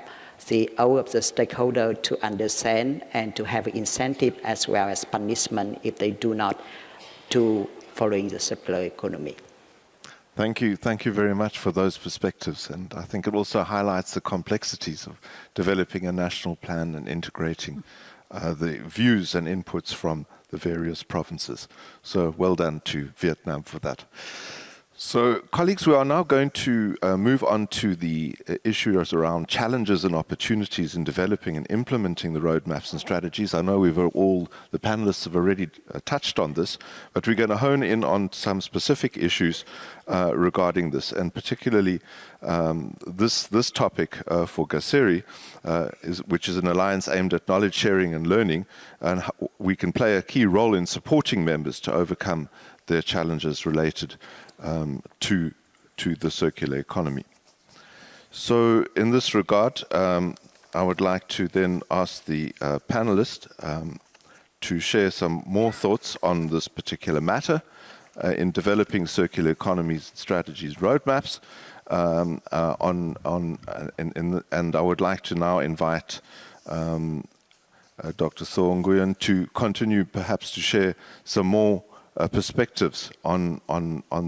all of the stakeholders to understand and to have incentive as well as punishment if they do not do following the circular economy. Thank you very much for those perspectives, and I think it also highlights the complexities of developing a national plan and integrating the views and inputs from the various provinces. So well done to Vietnam for that. So, colleagues, we are now going to move on to the issues around challenges and opportunities in developing and implementing the roadmaps and strategies. I know the panelists have already touched on this, but we're going to hone in on some specific issues regarding this, and particularly this topic for GASERI, which is an alliance aimed at knowledge sharing and learning, and how we can play a key role in supporting members to overcome their challenges related to the circular economy. So in this regard, I would like to then ask the panelists to share some more thoughts on this particular matter in developing circular economy strategies roadmaps. And I would like to now invite Dr. Tho Nguyen to continue perhaps to share some more perspectives on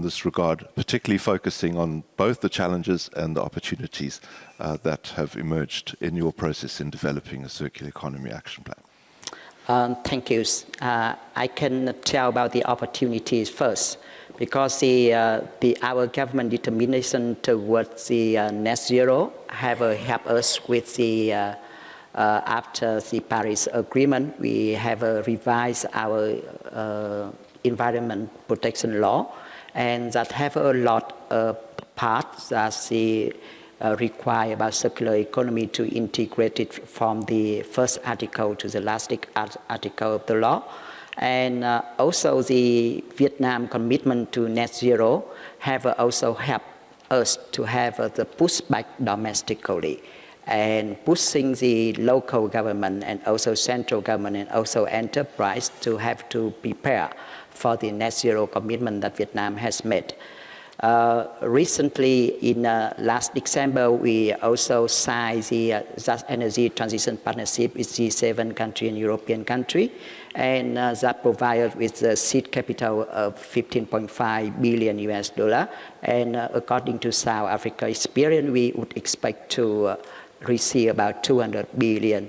this regard, particularly focusing on both the challenges and the opportunities that have emerged in your process in developing a circular economy action plan. Thank you. I can tell about the opportunities first, because our government determination towards the net zero have helped us with the after the Paris Agreement. We have revised our environment protection law, and that have a lot of parts that require about circular economy to integrate it from the first article to the last article of the law. And also the Vietnam commitment to net zero have also helped us to have the pushback domestically and pushing the local government and also central government and also enterprise to have to prepare for the net zero commitment that Vietnam has made. Recently, in last December, we also signed the Just Energy Transition Partnership with G7 country and European country, and that provided with the seed capital of 15.5 billion US dollar. And according to South Africa experience, we would expect to receive about 200 billion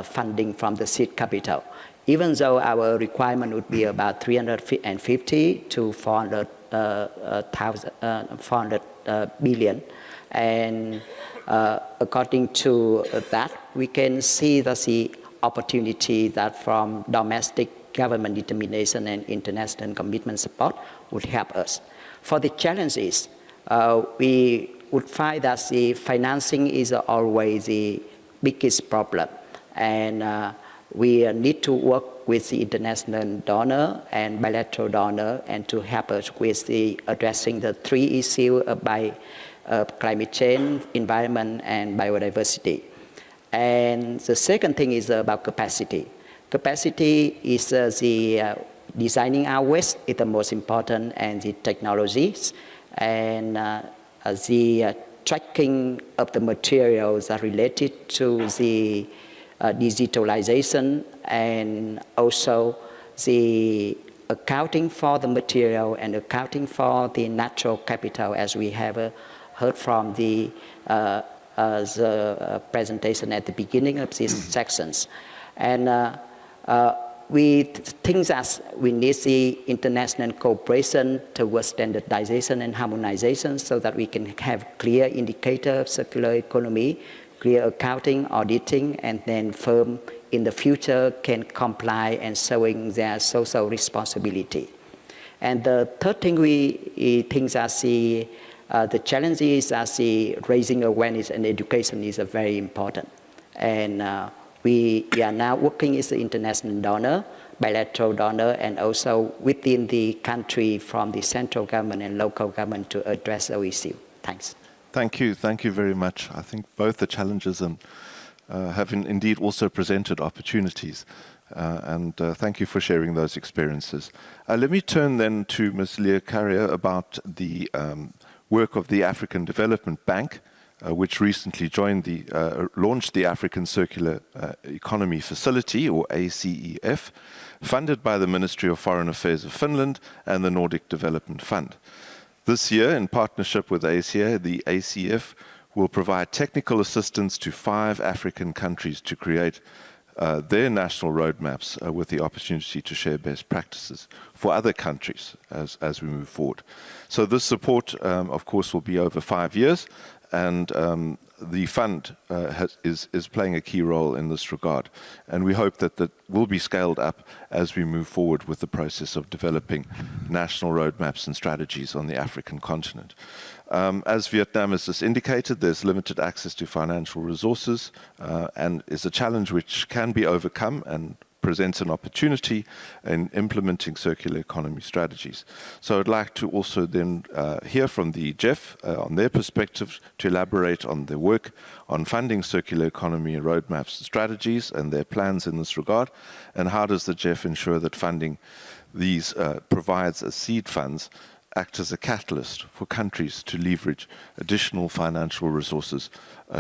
funding from the seed capital. Even though our requirement would be about 350 to 400 billion, and according to that, we can see that the opportunity that from domestic government determination and international commitment support would help us. For the challenges, we would find that the financing is always the biggest problem, and we need to work with the international donor and bilateral donor and to help us with the addressing the three issues by climate change, environment, and biodiversity. And the second thing is about capacity. Capacity is the designing our waste is the most important, and the technologies and the tracking of the materials are related to the digitalization and also the accounting for the material and accounting for the natural capital, as we have heard from the presentation at the beginning of these sections. And we think that we need the international cooperation towards standardization and harmonization so that we can have clear indicator of circular economy, clear accounting, auditing, and then firm in the future can comply and showing their social responsibility. And the third thing we think that the challenge is that the raising awareness and education is very important. And we are now working with the international donor, bilateral donor, and also within the country from the central government and local government to address the issue. Thanks. Thank you very much. I think both the challenges and have indeed also presented opportunities. And thank you for sharing those experiences. Let me turn then to Ms. Leah Carrier about the work of the African Development Bank, which recently launched the African Circular Economy Facility, or ACEF, funded by the Ministry of Foreign Affairs of Finland and the Nordic Development Fund. This year, in partnership with ASEA, the ACF will provide technical assistance to 5 African countries to create their national roadmaps with the opportunity to share best practices for other countries as we move forward. So this support, of course, will be over 5 years, and the fund is playing a key role in this regard. And we hope that that will be scaled up as we move forward with the process of developing national roadmaps and strategies on the African continent. As Vietnam has just indicated, there's limited access to financial resources and is a challenge which can be overcome and presents an opportunity in implementing circular economy strategies. So I'd like to also then hear from the GEF on their perspective to elaborate on their work on funding circular economy roadmaps and strategies and their plans in this regard, and how does the GEF ensure that funding these provides as seed funds act as a catalyst for countries to leverage additional financial resources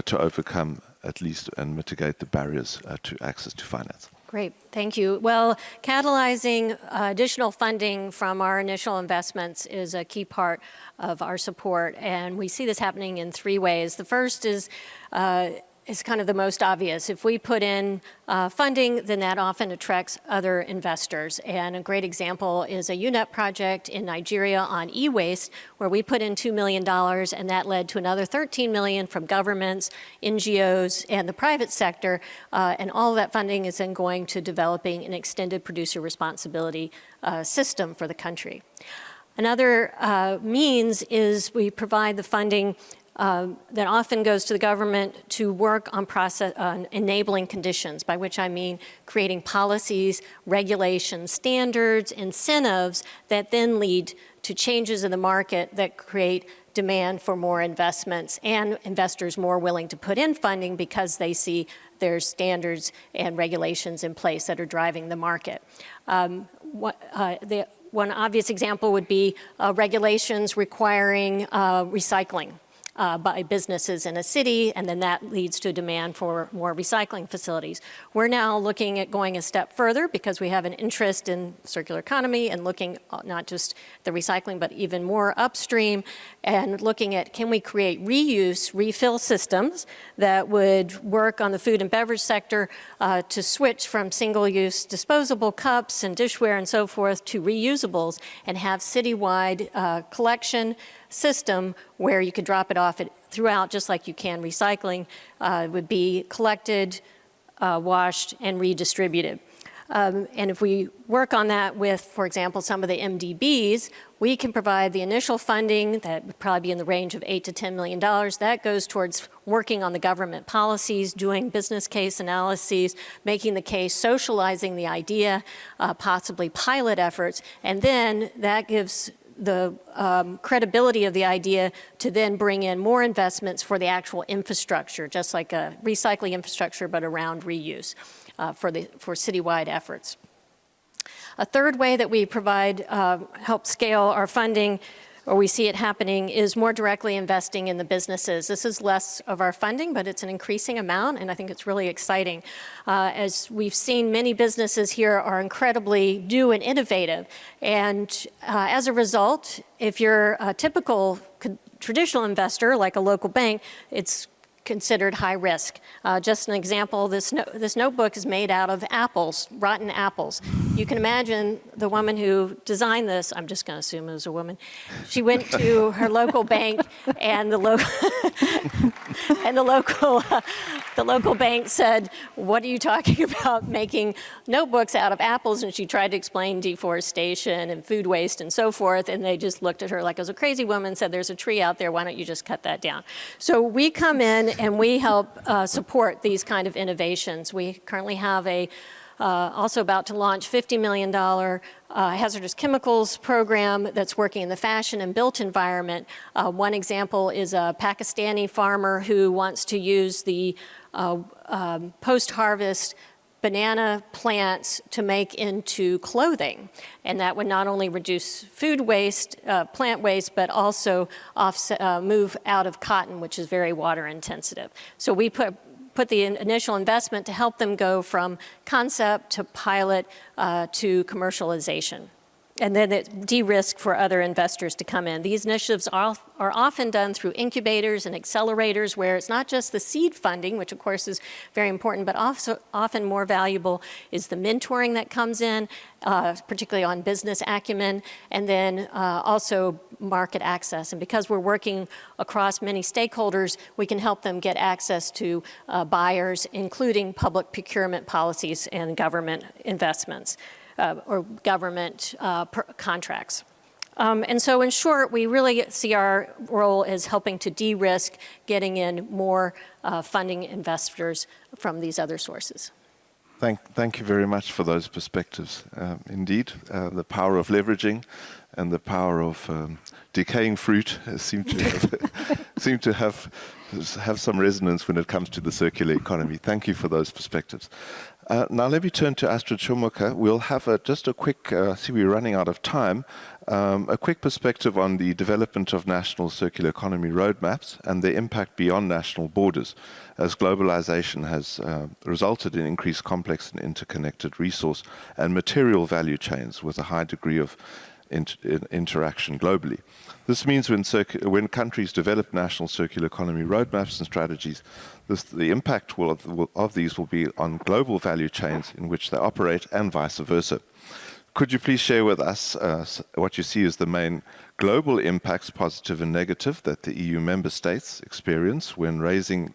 to overcome at least and mitigate the barriers to access to finance. Great, thank you. Well, catalyzing additional funding from our initial investments is a key part of our support, and we see this happening in 3 ways. The first is kind of the most obvious. If we put in funding, then that often attracts other investors. And a great example is a UNEP project in Nigeria on e-waste, where we put in $2 million, and that led to another $13 million from governments, NGOs, and the private sector. And all of that funding is then going to developing an extended producer responsibility system for the country. Another means is we provide the funding that often goes to the government to work on enabling conditions, by which I mean creating policies, regulations, standards, incentives that then lead to changes in the market that create demand for more investments and investors more willing to put in funding because they see there's standards and regulations in place that are driving the market. One obvious example would be regulations requiring recycling by businesses in a city, and then that leads to a demand for more recycling facilities. We're now looking at going a step further because we have an interest in circular economy and looking not just the recycling, but even more upstream, and looking at can we create reuse, refill systems that would work on the food and beverage sector to switch from single-use disposable cups and dishware and so forth to reusables and have citywide collection system where you could drop it off throughout, just like you can recycling, would be collected, washed, and redistributed. And if we work on that with, for example, some of the MDBs, we can provide the initial funding that would probably be in the range of $8 to $10 million. That goes towards working on the government policies, doing business case analyses, making the case, socializing the idea, possibly pilot efforts, and then that gives the credibility of the idea to then bring in more investments for the actual infrastructure, just like a recycling infrastructure, but around reuse for citywide efforts. A third way that we provide, help scale our funding, or we see it happening, is more directly investing in the businesses. This is less of our funding, but it's an increasing amount, and I think it's really exciting. As we've seen, many businesses here are incredibly new and innovative, and as a result, if you're a typical traditional investor, like a local bank, it's considered high risk. Just an example, this notebook is made out of apples, rotten apples. You can imagine the woman who designed this, I'm just going to assume it was a woman, she went to her local bank and the local bank said, what are you talking about making notebooks out of apples? And she tried to explain deforestation and food waste and so forth, and they just looked at her like I was a crazy woman and said, there's a tree out there, why don't you just cut that down? So we come in and we help support these kind of innovations. We currently have also about to launch $50 million hazardous chemicals program that's working in the fashion and built environment. One example is a Pakistani farmer who wants to use the post-harvest banana plants to make into clothing. And that would not only reduce food waste, plant waste, but also move out of cotton, which is very water intensive. So we put the initial investment to help them go from concept to pilot to commercialization. And then it de-risk for other investors to come in. These initiatives are often done through incubators and accelerators where it's not just the seed funding, which of course is very important, but also often more valuable is the mentoring that comes in, particularly on business acumen, and then also market access. And because we're working across many stakeholders, we can help them get access to buyers, including public procurement policies and government investments. Or government contracts. And so in short, we really see our role as helping to de-risk getting in more funding investors from these other sources. Thank you very much for those perspectives. Indeed, the power of leveraging and the power of decaying fruit seem to have some resonance when it comes to the circular economy. Thank you for those perspectives. Now let me turn to Astrid Schumucker. We'll have just a quick, see we're running out of time, a quick perspective on the development of national circular economy roadmaps and their impact beyond national borders, as globalization has resulted in increased complex and interconnected resource and material value chains with a high degree of interaction globally. This means when countries develop national circular economy roadmaps and strategies, the impact of these will be on global value chains in which they operate and vice versa. Could you please share with us what you see as the main global impacts, positive and negative, that the EU member states experience when raising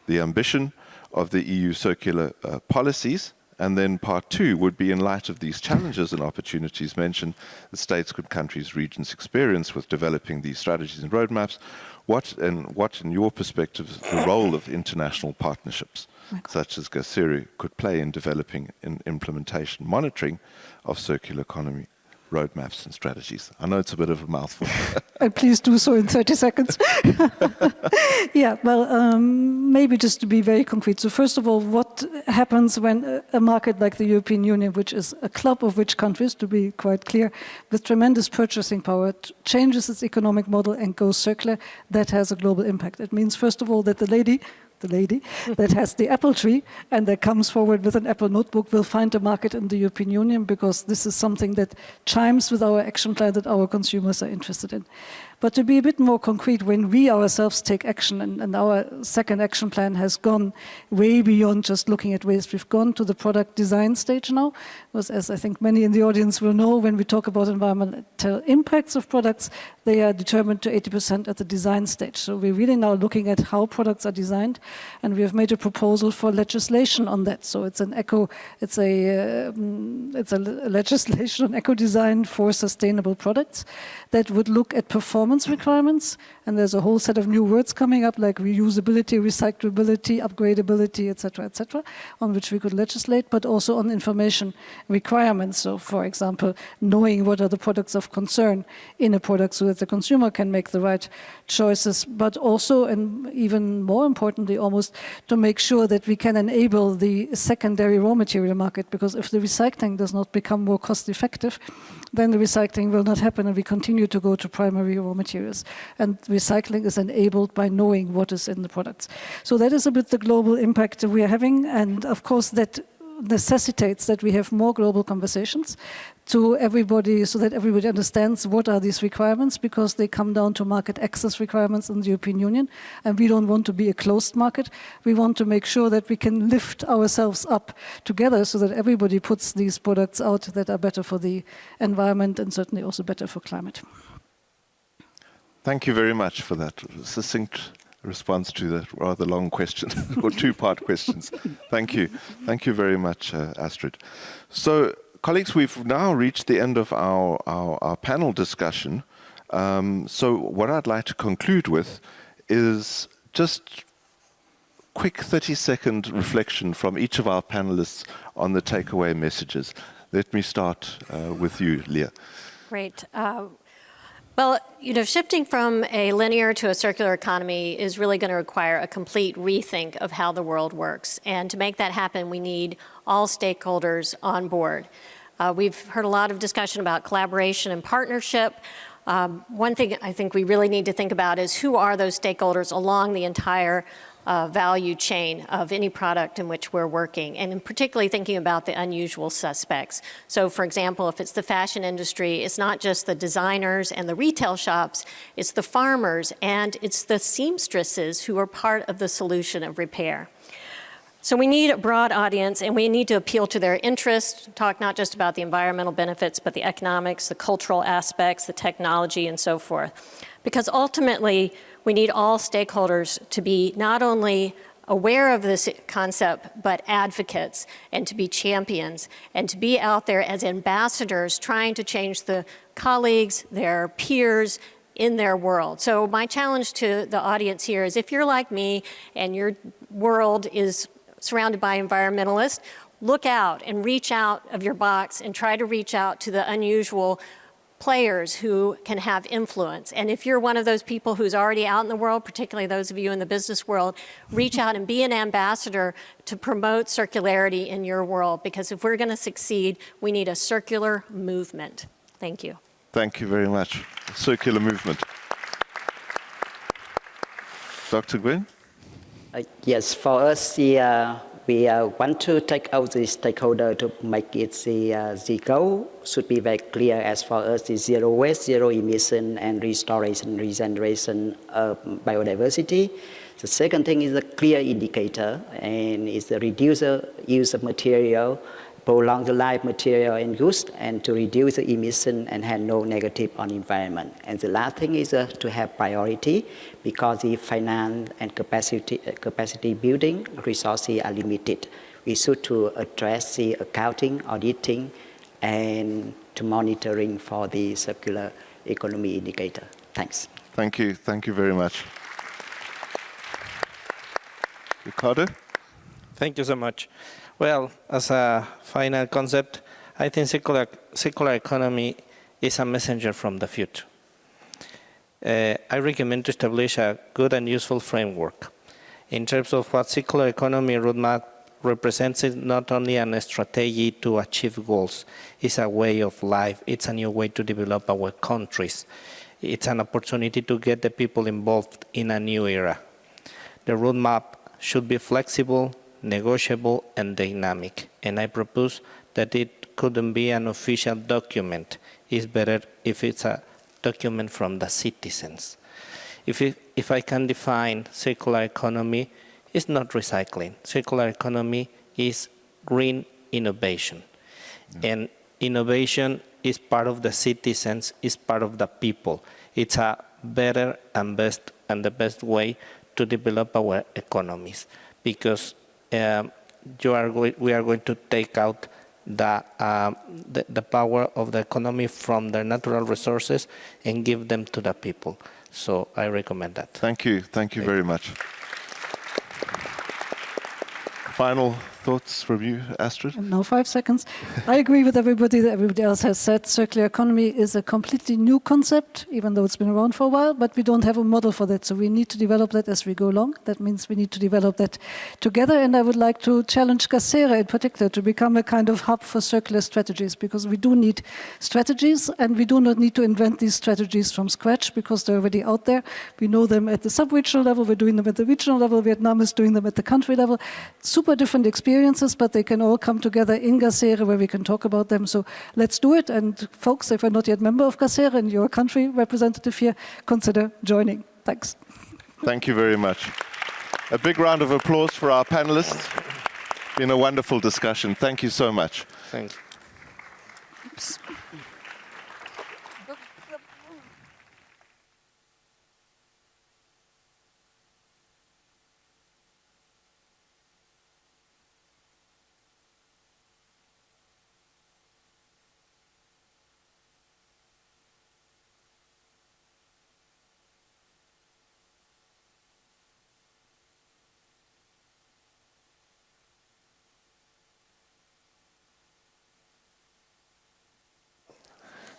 the ambition of the EU circular policies, And then part two would be, in light of these challenges and opportunities mentioned, the states, countries, regions experience with developing these strategies and roadmaps, what, in your perspective, is the role of international partnerships, such as GASERE, could play in developing and implementation monitoring of circular economy roadmaps and strategies? I know it's a bit of a mouthful. Please do so in 30 seconds. Yeah, well, maybe just to be very concrete. So first of all, what happens when a market like the European Union, which is a club of rich countries, to be quite clear, with tremendous purchasing power, changes its economic model and goes circular? That has a global impact. It means, first of all, that the lady that has the apple tree and that comes forward with an Apple notebook will find a market in the European Union, because this is something that chimes with our action plan that our consumers are interested in. But to be a bit more concrete, when we ourselves take action, and our second action plan has gone way beyond just looking at waste, we've gone to the product design stage now, because as I think many in the audience will know, when we talk about environmental impacts of products, they are determined to 80% at the design stage. So we're really now looking at how products are designed, and we have made a proposal for legislation on that. So it's a legislation on eco-design for sustainable products that would look at performance requirements, and there's a whole set of new words coming up like reusability, recyclability, upgradability, etc., on which we could legislate, but also on information requirements. So, for example, knowing what are the products of concern in a product so that the consumer can make the right choices, but also, and even more importantly almost, to make sure that we can enable the secondary raw material market, because if the recycling does not become more cost effective, then the recycling will not happen, and we continue to go to primary raw materials. And recycling is enabled by knowing what is in the products. So that is a bit the global impact we are having, and of course that necessitates that we have more global conversations to everybody, so that everybody understands what are these requirements, because they come down to market access requirements in the European Union, and we don't want to be a closed market. We want to make sure that we can lift ourselves up together so that everybody puts these products out that are better for the environment and certainly also better for climate. Thank you very much for that succinct response to that rather long question, or two-part questions. Thank you. Thank you very much, Astrid. So, colleagues, we've now reached the end of our panel discussion. So what I'd like to conclude with is just quick 30-second reflection from each of our panelists on the takeaway messages. Let me start with you, Leah. Great. Well, shifting from a linear to a circular economy is really going to require a complete rethink of how the world works. And to make that happen, we need all stakeholders on board. We've heard a lot of discussion about collaboration and partnership. One thing I think we really need to think about is who are those stakeholders along the entire value chain of any product in which we're working, and in particularly thinking about the unusual suspects. So, for example, if it's the fashion industry, it's not just the designers and the retail shops, it's the farmers and it's the seamstresses who are part of the solution of repair. So we need a broad audience, and we need to appeal to their interests, talk not just about the environmental benefits, but the economics, the cultural aspects, the technology, and so forth. Because ultimately, we need all stakeholders to be not only aware of this concept, but advocates, and to be champions, and to be out there as ambassadors trying to change the colleagues, their peers, in their world. So my challenge to the audience here is, if you're like me and your world is surrounded by environmentalists, look out and reach out of your box and try to reach out to the unusual players who can have influence. And if you're one of those people who's already out in the world, particularly those of you in the business world, reach out and be an ambassador to promote circularity in your world, because if we're going to succeed, we need a circular movement. Thank you. Thank you very much. Circular movement. Dr. Nguyen? Yes, for us, we want to take out the stakeholder to make it the goal should be very clear. As for us, the zero waste, zero emission, and restoration, regeneration of biodiversity. The second thing is a clear indicator, and it's the reduce use of material, prolong the life material and goods, and to reduce the emission and have no negative on environment. And the last thing is to have priority, because the finance and capacity building resources are limited. we should to address the accounting, auditing, and to monitoring for the circular economy indicator. Thanks. Thank you very much. Ricardo? Thank you so much. Well, as a final concept, I think circular economy is a messenger from the future. I recommend to establish a good and useful framework. In terms of what circular economy roadmap represents, it not only a strategy to achieve goals, it's a way of life, it's a new way to develop our countries. It's an opportunity to get the people involved in a new era. The roadmap should be flexible, negotiable, and dynamic. And I propose that it couldn't be an official document. It's better if it's a document from the citizens. If I can define circular economy, it's not recycling. Circular economy is green innovation. Yeah. And innovation is part of the citizens, is part of the people. It's a better and the best way to develop our economies, because we are going to take out the power of the economy from the natural resources and give them to the people. So I recommend that. Thank you very much. Final thoughts from you, Astrid? Now 5 seconds. I agree with everybody that everybody else has said. Circular economy is a completely new concept, even though it's been around for a while, but we don't have a model for that. So we need to develop that as we go along. That means we need to develop that together. And I would like to challenge Gacere in particular to become a kind of hub for circular strategies, because we do need strategies, and we do not need to invent these strategies from scratch, because they're already out there. We know them at the sub-regional level. We're doing them at the regional level. Vietnam is doing them at the country level. Super different experiences, but they can all come together in Gacere where we can talk about them. So let's do it. And folks, if you're not yet a member of Gacere and you're a country representative here, consider joining. Thanks. Thank you very much. A big round of applause for our panelists. Been a wonderful discussion. Thank you so much. Thanks.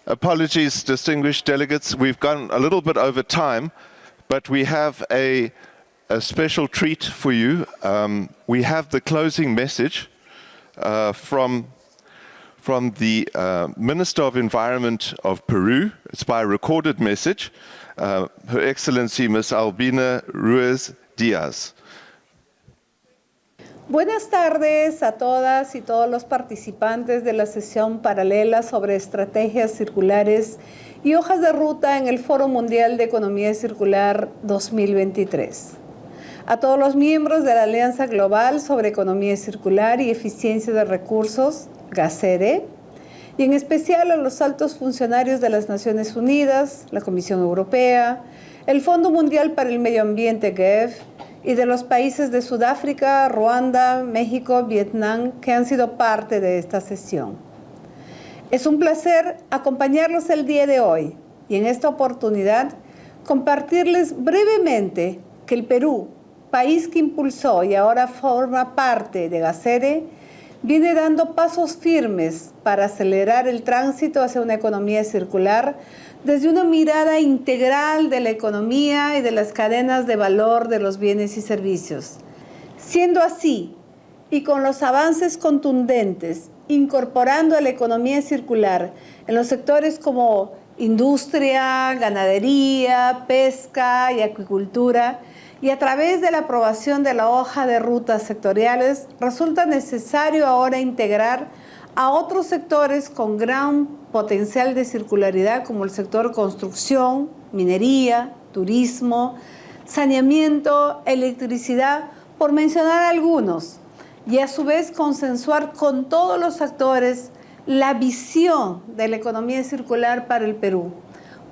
Apologies, distinguished delegates. We've gone a little bit over time, but we have a special treat for you. We have the closing message from the Minister of Environment of Peru. It's by recorded message, Her Excellency Ms. Albina Ruiz Diaz. Buenas tardes a todas y todos los participantes de la sesión paralela sobre estrategias circulares y hojas de ruta en el Foro Mundial de Economía Circular 2023. A todos los miembros de la Alianza Global sobre Economía Circular y Eficiencia de Recursos, GACERE, y en especial a los altos funcionarios de las Naciones Unidas, la Comisión Europea, el Fondo Mundial para el Medio Ambiente, GEF, y de los países de Sudáfrica, Ruanda, México, Vietnam, que han sido parte de esta sesión. Es un placer acompañarlos el día de hoy y en esta oportunidad compartirles brevemente que el Perú, país que impulsó y ahora forma parte de GACERE, viene dando pasos firmes para acelerar el tránsito hacia una economía circular desde una mirada integral de la economía y de las cadenas de valor de los bienes y servicios. Siendo así, y con los avances contundentes, incorporando a la economía circular en los sectores como industria, ganadería, pesca y acuicultura, y a través de la aprobación de la hoja de rutas sectoriales, resulta necesario ahora integrar a otros sectores con gran potencial de circularidad, como el sector construcción, minería, turismo, saneamiento, electricidad, por mencionar algunos, y a su vez consensuar con todos los actores la visión de la economía circular para el Perú.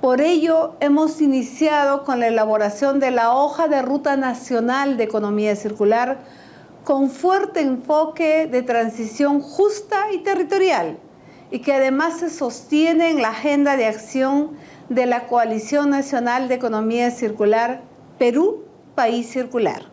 Por ello, hemos iniciado con la elaboración de la hoja de ruta nacional de economía circular, con fuerte enfoque de transición justa y territorial, y que además se sostiene en la agenda de acción de la Coalición Nacional de Economía Circular, Perú, País Circular.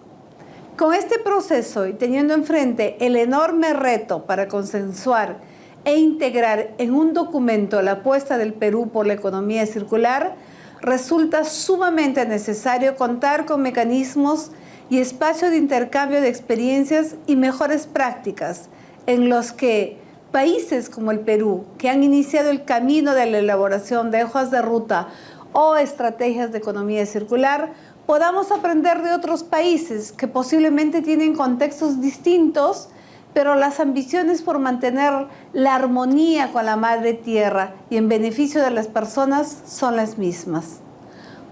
Con este proceso y teniendo enfrente el enorme reto para consensuar e integrar en un documento la apuesta del Perú por la economía circular, resulta sumamente necesario contar con mecanismos y espacios de intercambio de experiencias y mejores prácticas en los que países como el Perú, que han iniciado el camino de la elaboración de hojas de ruta o estrategias de economía circular, podamos aprender de otros países que posiblemente tienen contextos distintos, pero las ambiciones por mantener la armonía con la madre tierra y en beneficio de las personas son las mismas.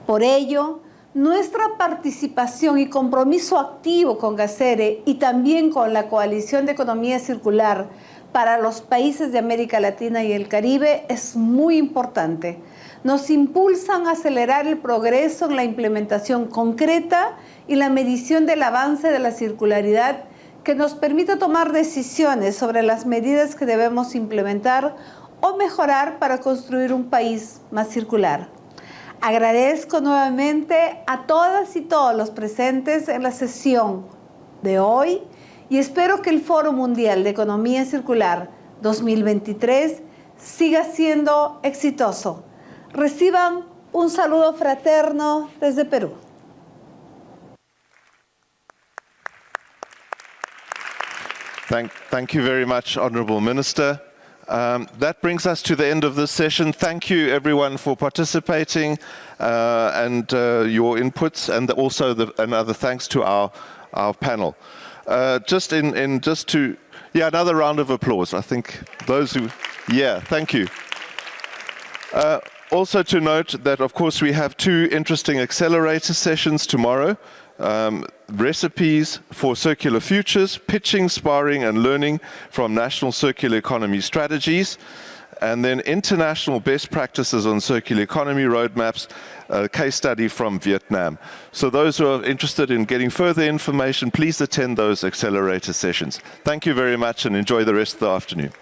Por ello, nuestra participación y compromiso activo con GACERE y también con la Coalición de Economía Circular para los países de América Latina y el Caribe es muy importante. Nos impulsan a acelerar el progreso en la implementación concreta y la medición del avance de la circularidad que nos permita tomar decisiones sobre las medidas que debemos implementar o mejorar para construir un país más circular. Agradezco nuevamente a todas y todos los presentes en la sesión de hoy y espero que el Foro Mundial de Economía Circular 2023 siga siendo exitoso. Reciban un saludo fraterno desde Perú. Thank you very much, Honourable Minister. That brings us to the end of this session. Thank you, everyone, for participating and your inputs, and also another thanks to our panel. Another round of applause. I think those who, thank you. Also to note that, of course, we have 2 interesting accelerator sessions tomorrow. Recipes for Circular Futures, Pitching, Sparring and Learning from National Circular Economy Strategies, and then International Best Practices on Circular Economy Roadmaps, a case study from Vietnam. So those who are interested in getting further information, please attend those accelerator sessions. Thank you very much and enjoy the rest of the afternoon.